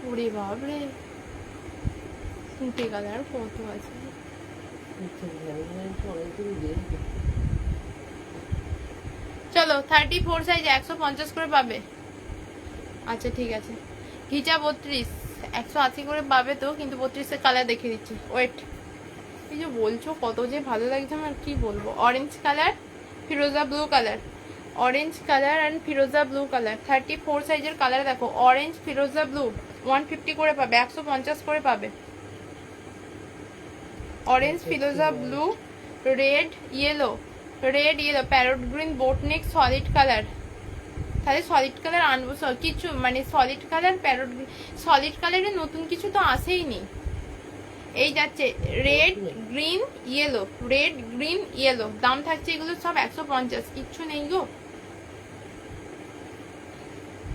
ওরে বাবরে, তুঁতে কালার কত আছে। চলো 34 সাইজ 150 করে পাবে। আচ্ছা ঠিক আছে, ঘিচা 32 180 করে পাবে তো, কিন্তু 32-এর কালার দেখিয়ে দিচ্ছি, ওয়েট। এই যে বলছো কত যে ভালো লাগছে আমার, কি বলবো। Orange colour, Firoza blue colour, orange colour and Firoza blue colour. 34 সাইজের কালার দেখো, অরেঞ্জ ফিরোজা ব্লু 150 করে পাবে, 150 করে পাবে। অরেঞ্জ ফিরোজা blue, red yellow, red yellow, parrot green, boat neck, solid colour. তাহলে সলিড কালার আনবো কিছু, মানে solid colour parrot green, solid কালারের নতুন কিছু তো আসেই নি। এই যাচ্ছে red green yellow, red green yellow, দাম থাকছে এগুলো সব 150, কিচ্ছু নেই গো।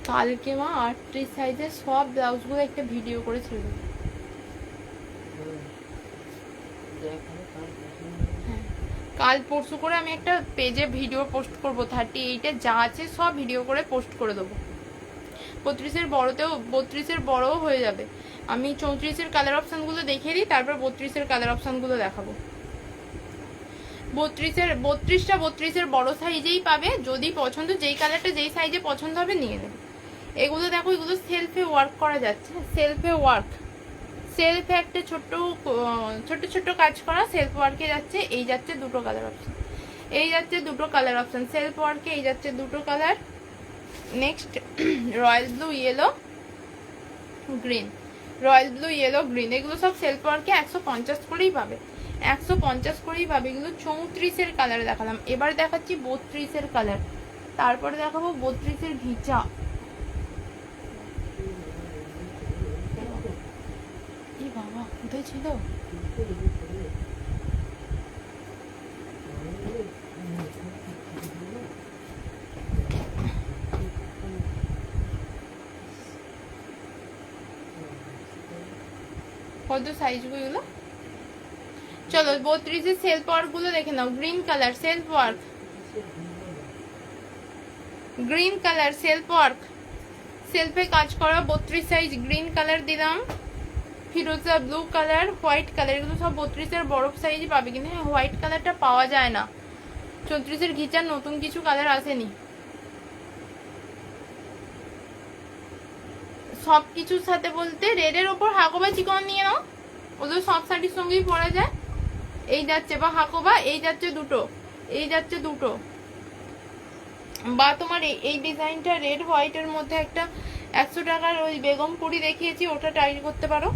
কালকে মা 38 সাইজের সব ব্লাউজগুলো একটা ভিডিও করে ছেড়ে দেবো। কাল পরশু করে আমি একটা পেজে ভিডিও পোস্ট করবো, 38-এ যা আছে সব ভিডিও করে পোস্ট করে দেবো। 32-এর বড়তেও, 32-এর বড়ও হয়ে যাবে। আমি 34-এর কালার অপশানগুলো দেখিয়ে দিই, তারপর 32-এর কালার অপশানগুলো দেখাবো। 32-এর বড় সাইজেই পাবে, যদি পছন্দ যেই কালারটা যেই সাইজে পছন্দ হবে নিয়ে নেবে। এগুলো দেখো, এগুলো সেলফে ওয়ার্ক করা যাচ্ছে, সেলফে ওয়ার্ক, সেলফে একটা ছোট্ট ছোট্ট কাজ করা সেলফ ওয়ার্কে যাচ্ছে। এই যাচ্ছে দুটো কালার অপশন, এই যাচ্ছে দুটো কালার অপশন সেলফ ওয়ার্কে, এই যাচ্ছে দুটো colour. Next royal blue yellow green, royal blue yellow green, এগুলো সব সেলফ ওয়ার্কে 150 করেই পাবে, 150 করেই পাবে। এগুলো 34-এর কালার দেখালাম, এবার দেখাচ্ছি 32-এর কালার, তারপরে দেখাবো 32-এর ঘিচা। এই বাবা কোথায় ছিল? কত সাইজ গুলো? চলো 32-এর সেলফ ওয়ার্ক গুলো দেখে নাও। Green colour self work, green colour self work, সেলফে কাজ করা 32 সাইজ গ্রিন কালার দিলাম। ফিরোজা ব্লু কালার, হোয়াইট কালার, এগুলো সব 32-এর বরফ সাইজ পাবে, কিন্তু হ্যাঁ হোয়াইট কালারটা পাওয়া যায় না। 34-এর ঘিচার নতুন কিছু কালার আসেনি। সব কিছুর সাথে বলতে রেডের ওপর হাকোবা চিকন নিয়ে নাও, ওদের সব শাড়ির সঙ্গেই পরা যায়। এই যাচ্ছে বা হাকোবা, এই যাচ্ছে দুটো, এই যাচ্ছে দুটো। বা তোমার এই ডিজাইনটা রেড হোয়াইটের মধ্যে একটা 100 টাকার ওই বেগমপুরি দেখিয়েছি, ওটা ট্রাই করতে পারো।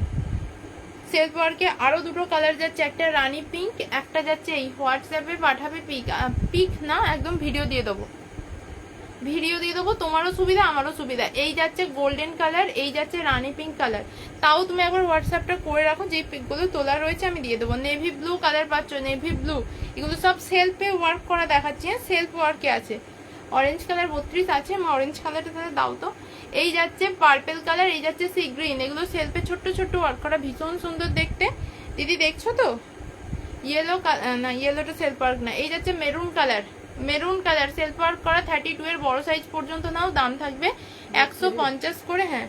সেলফ ওয়ার্কে আরো দুটো কালার যাচ্ছে, একটা রানী পিঙ্ক, একটা যাচ্ছে এই হোয়াটসঅ্যাপে পাঠাবে পিক, পিক না একদম ভিডিও দিয়ে দেবো, ভিডিও দিয়ে দেবো, তোমারও সুবিধা আমারও সুবিধা। এই যাচ্ছে গোল্ডেন কালার, এই যাচ্ছে রানী পিঙ্ক কালার, তাও তুমি একবার হোয়াটসঅ্যাপটা করে রাখো, যে পিকগুলো তোলা রয়েছে আমি দিয়ে দেবো। নেভি ব্লু কালার পাচ্ছ, নেভি ব্লু, এগুলো সব সেলফে ওয়ার্ক করা দেখাচ্ছি, সেলফ ওয়ার্কে আছে। অরেঞ্জ কালার 32 আছে, মা অরেঞ্জ কালারটা তাহলে দাও তো। এই যাচ্ছে পার্পেল কালার, এই যাচ্ছে সি গ্রিন, এগুলো সেলফে ছোট্ট ছোট্ট ওয়ার্ক করা, ভীষণ সুন্দর দেখতে। দিদি দেখছো তো? ইয়েলো না, ইয়েলোটা সেলফ ওয়ার্ক না। এই যাচ্ছে maroon colour, maroon colour self work করা 32-এর বড় সাইজ পর্যন্ত নাও, দাম থাকবে 150 করে। হ্যাঁ,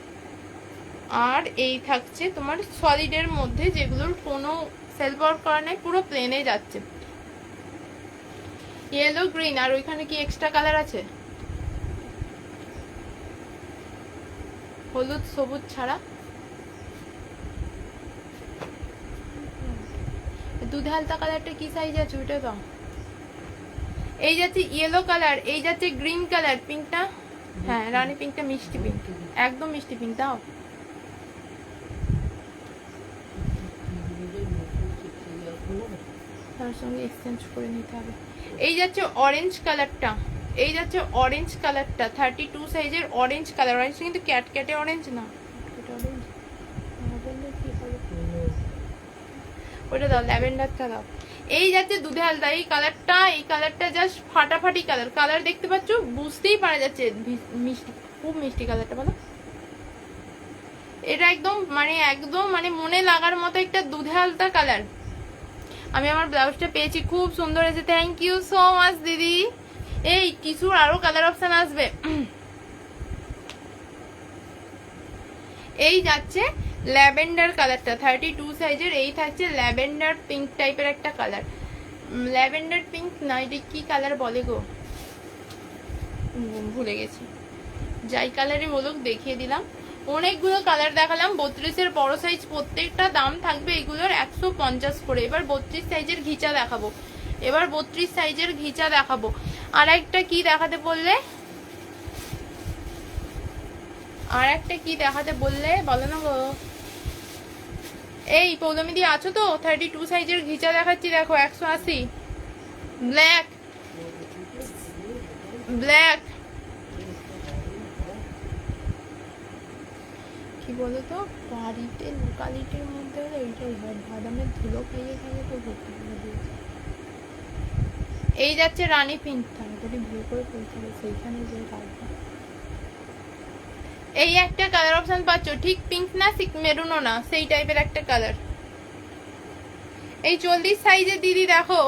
আর এই থাকছে তোমার সলিডের মধ্যে, যেগুলোর কোনো সেলফ ওয়ার্ক করা নেই, পুরো প্লেনে যাচ্ছে। ইয়েলো গ্রিন, আর ওইখানে কি এক্সট্রা কালার আছে? হলুদ সবুজ ছাড়া দুধে হালতা কালারটা কি সাইজ আছে ওইটা দাও। এই যাচ্ছে ইয়েলো কালার, এই যাচ্ছে গ্রিন কালার, পিঙ্কটা হ্যাঁ রানী পিঙ্কটা মিষ্টি পিঙ্ক, একদম মিষ্টি পিঙ্ক দাও। তার সঙ্গে এক্সচেঞ্জ করে নিতে হবে। এই যাচ্ছে অরেঞ্জ কালারটা, এই যাচ্ছে অরেঞ্জ কালারটা 32 সাইজের অরেঞ্জ কালার, অরেঞ্জ কিন্তু ক্যাটক্যাটে অরেঞ্জ না, ওটা দাও, ল্যাভেন্ডারটা দাও। এই যাচ্ছে দুধে হালদা, এই কালারটা জাস্ট ফাটাফাটি কালার, কালার দেখতে পাচ্ছ, বুঝতেই পারা যাচ্ছে মিষ্টি, খুব মিষ্টি কালারটা, বলো। এটা একদম মানে মনে লাগার মতো একটা দুধে হালদা কালার। আমি আমার ব্লাউজটা পেয়েছি, খুব সুন্দর হয়েছে, থ্যাংক ইউ সো মাচ দিদি। এই টিস্যুর আরো কালার অপশন আসবে। এই যাচ্ছে ল্যাভেন্ডার কালারটা 32 সাইজের, এই থাকছে ল্যাভেন্ডার পিঙ্ক টাইপের একটা কালার, ল্যাভেন্ডার পিঙ্ক না, এটা কি কালার বলে গো, ভুলে গেছি, যাই কালারই বলুক দেখিয়ে দিলাম। অনেকগুলো কালার দেখালাম, 32-এর বড় সাইজ, প্রত্যেকটা দাম থাকবে এগুলোর 150 করে। এবার 32 সাইজের ঘিচা দেখাবো, এবার 32 সাইজের ঘিচা দেখাবো। আর একটা কি দেখাতে বললে, আর একটা কি দেখাতে বললে বলো না গো। এই পৌলমিদি আছো তো? 32 সাইজের ঘিচা দেখাচ্ছি, দেখো 180, ব্ল্যাক ব্ল্যাক, কি বলতো, বাড়িতে লোকালিটির মধ্যে হলে এইটাই হয়, বাদামের ধুলো খাইয়ে খাইয়ে তো ভর্তি করে দিয়েছে। এই যাচ্ছে রানী পিঙ্ক, তাড়াতাড়ি ভিউ করে ফেলতে হবে সেইখানে যে রাখবো। এই একটা কালার অপশন পাচ্ছ, ঠিক পিঙ্ক না মেরুনও না, সেই টাইপের একটা কালার। এই 40 সাইজের দিদি দেখো,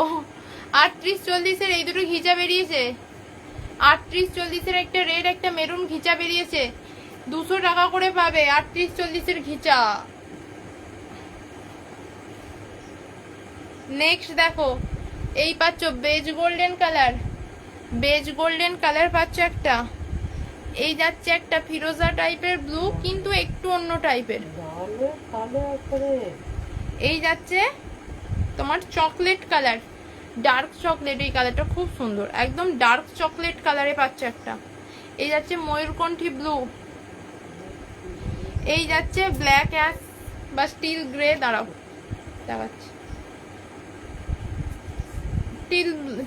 38-40 এই দুটো ঘিচা বেরিয়েছে। 38-40 একটা রেড একটা মেরুন ঘিচা বেরিয়েছে, 200 টাকা করে পাবে 38-40 ঘিচা। নেক্সট দেখো, এই পাচ্ছ beige golden colour, beige golden colour পাচ্ছ একটা। এই যাচ্ছে একটা ফিরোজা টাইপের ব্লু, কিন্তু একটু অন্য টাইপের। এই যাচ্ছে তোমার চকলেট কালার, ডার্ক চকলেট, এই কালারটা খুব সুন্দর, একদম ডার্ক চকলেট কালারে পাচ্ছ একটা। এই যাচ্ছে ময়ূরকণ্ঠী ব্লু। এই যাচ্ছে ব্ল্যাক অ্যাশ বা স্টিল গ্রে, দাঁড়াও দেখাচ্ছি,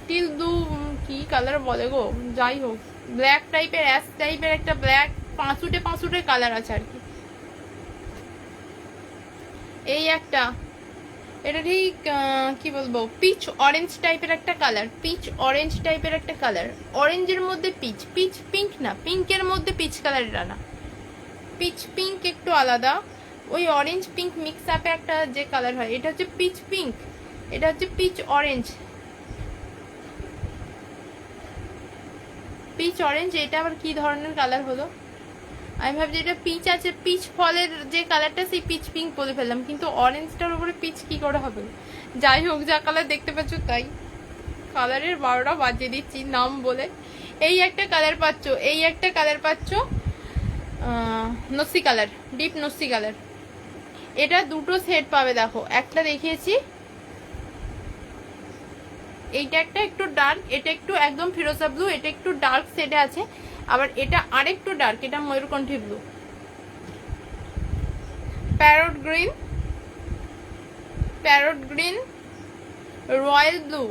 টিল ব্লু কি কালার বলে গো, যাই হোক ব্ল্যাক টাইপের, অ্যাশ টাইপের একটা ব্ল্যাক, পাঁচুটে কালার আছে আর কি। এই একটা, এটা ঠিক কি বলবো, পিচ অরেঞ্জ টাইপের একটা কালার, পিচ অরেঞ্জ টাইপের একটা কালার, অরেঞ্জের মধ্যে পিচ, পিচ পিঙ্ক না, পিঙ্কের মধ্যে পিচ কালার, এটা না, পিচ পিঙ্ক একটু আলাদা, ওই অরেঞ্জ পিঙ্ক মিক্স আপে একটা যে কালার হয়, এটা হচ্ছে পিচ পিঙ্ক, এটা হচ্ছে পিচ অরেঞ্জ, পিচ অরেঞ্জ। এটা আবার কি ধরনের কালার হলো, আমি ভাবছি এটা পিচ আছে, পিচ ফলের যে কালারটা সেই পিচ পিঙ্ক বলে ফেললাম, কিন্তু অরেঞ্জটার উপরে পিচ কি করে হবে। যাই হোক, যা কালার দেখতে পাচ্ছ তাই, কালারের 12টা বাজিয়ে দিচ্ছি নাম বলে। এই একটা কালার পাচ্ছ, এই একটা কালার পাচ্ছ নসি কালার, ডিপ নসি কালার। এটা দুটো সেট পাবে, দেখো একটা দেখিয়েছি, এইটা একটা একটু ডার্ক, এটা একটু একদম ফিরোজা ব্লু, এটা একটু ডার্ক সেটে আছে, আবার এটা আরেকটু ডার্ক, এটা ময়ূরকণ্ঠী blue. Parrot green, parrot green, royal blue,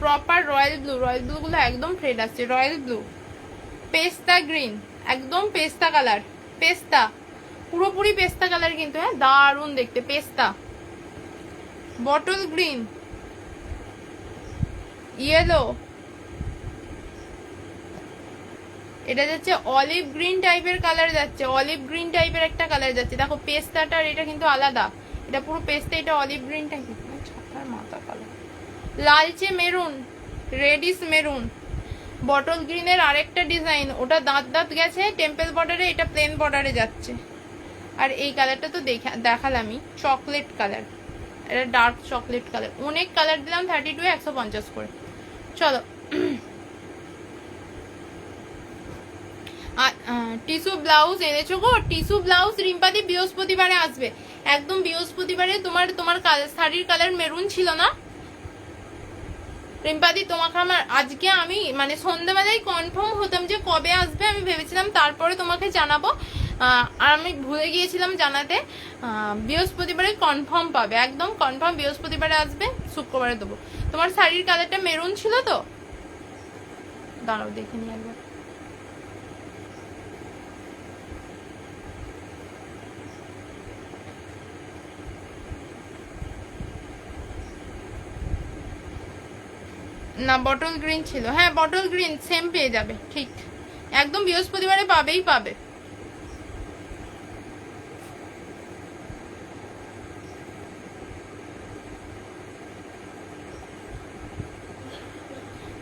proper royal blue, royal blue গুলো একদম ফ্রেড আসছে, রয়্যাল ব্লু। পেস্তা গ্রিন, একদম পেস্তা কালার, পেস্তা পুরোপুরি পেস্তা কালার কিন্তু, হ্যাঁ দারুণ দেখতে, পেস্তা। বটল গ্রিন, ইয়েলো, এটা যাচ্ছে অলিভ গ্রিন টাইপের কালার যাচ্ছে, অলিভ গ্রিন টাইপের একটা কালার যাচ্ছে, দেখো পেস্তাটার এটা কিন্তু আলাদা, এটা পুরো পেস্তা, এটা অলিভ গ্রিন টাইপের, ছাতার মাথা কালার। লালচে মেরুন, রেডিশ মেরুন। বটল গ্রিনের আরেকটা ডিজাইন, ওটা দাঁত গেছে টেম্পল বর্ডারে, এটা প্লেন বর্ডারে যাচ্ছে। আর এই কালারটা তো দেখালামই, চকলেট কালার, এটা ডার্ক চকলেট কালার। অনেক কালার দিলাম, 32 150 করে। চলো, টিস্যু ব্লাউজ এনেছো গো, টিস্যু ব্লাউজ রিম্পাদি বৃহস্পতিবারে আসবে, একদম বৃহস্পতিবারে। তোমার শাড়ির কালার মেরুন ছিল না রিম্পাদি, তোমাকে আমার আজকে আমি মানে সন্ধ্যাবেলায় কনফার্ম হতাম যে কবে আসবে, আমি ভেবেছিলাম তারপরে তোমাকে জানাবো, আর আমি ভুলে গিয়েছিলাম জানাতে। বৃহস্পতিবারে কনফার্ম পাবে, একদম কনফার্ম বৃহস্পতিবারে আসবে, শুক্রবারে দেবো। তোমার শাড়ির কালারটা মেরুন ছিল তো, দাঁড়াও দেখে নিই একবার। না বটল গ্রিন ছিল, হ্যাঁ বটল গ্রিন সেম পেয়ে যাবে, ঠিক একদম বৃহস্পতিবারে পাবেই পাবে।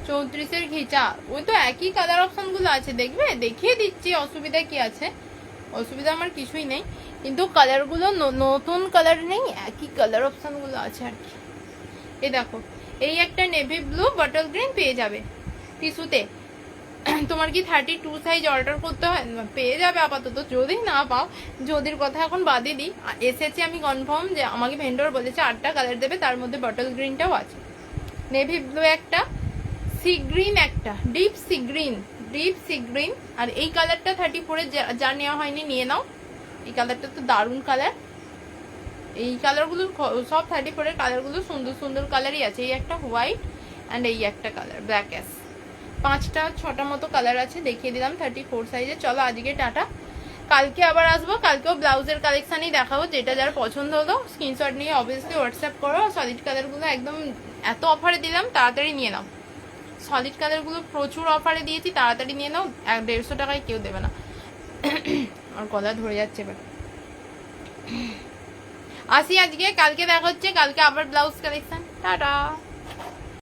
চৌত্রিশের ঘিচা, ওই তো একই কালার অপশন গুলো আছে, দেখবে দেখিয়ে দিচ্ছি, অসুবিধা কি আছে, অসুবিধা আমার কিছুই নেই, কিন্তু কালার গুলো নতুন কালার নেই, একই কালার অপশন গুলো আছে আর কি। এই দেখো, এই একটা নেভি ব্লু বটল গ্রিন পেয়ে যাবে টিস্যুতে। তোমার কি 32 সাইজ অর্ডার করতে হয়, পেয়ে যাবে আপাতত, যদি না পাও, যদির কথা এখন বাদই দিই, এসেছে আমি কনফার্ম যে আমাকে ভেন্ডর বলেছে 8টা কালার দেবে, তার মধ্যে বটল গ্রিনটাও আছে, নেভি ব্লু একটা, সি গ্রিন একটা, deep sea green, deep sea green. আর এই কালারটা 34-এ যা নেওয়া হয়নি নিয়ে নাও, এই কালারটা তো দারুণ কালার, এই কালারগুলো সব 34-এর কালারগুলো সুন্দর সুন্দর কালারই আছে। এই একটা হোয়াইট অ্যান্ড এই একটা কালার ব্ল্যাক অ্যাশ, 5টা 6টা মতো কালার আছে, দেখিয়ে দিলাম 34 সাইজে। চলো আজকে টাটা, কালকে আবার আসবো, কালকেও ব্লাউজের কালেকশনই দেখাবো, যেটা যার পছন্দ হলো স্ক্রিনশট নিয়ে অবভিয়াসলি হোয়াটসঅ্যাপ করো। সলিড কালারগুলো একদম এত অফারে দিলাম, তাড়াতাড়ি নিয়ে নাও। সলিড কালারগুলো প্রচুর অফারে দিয়েছি, তাড়াতাড়ি নিয়ে নাও, 150 টাকায় কেউ দেবে না। আর গলা ধরে যাচ্ছে এবার। আসি আজকে, কালকে দেখা হচ্ছে, কালকে আবার ব্লাউজ কালেকশন। টাটা।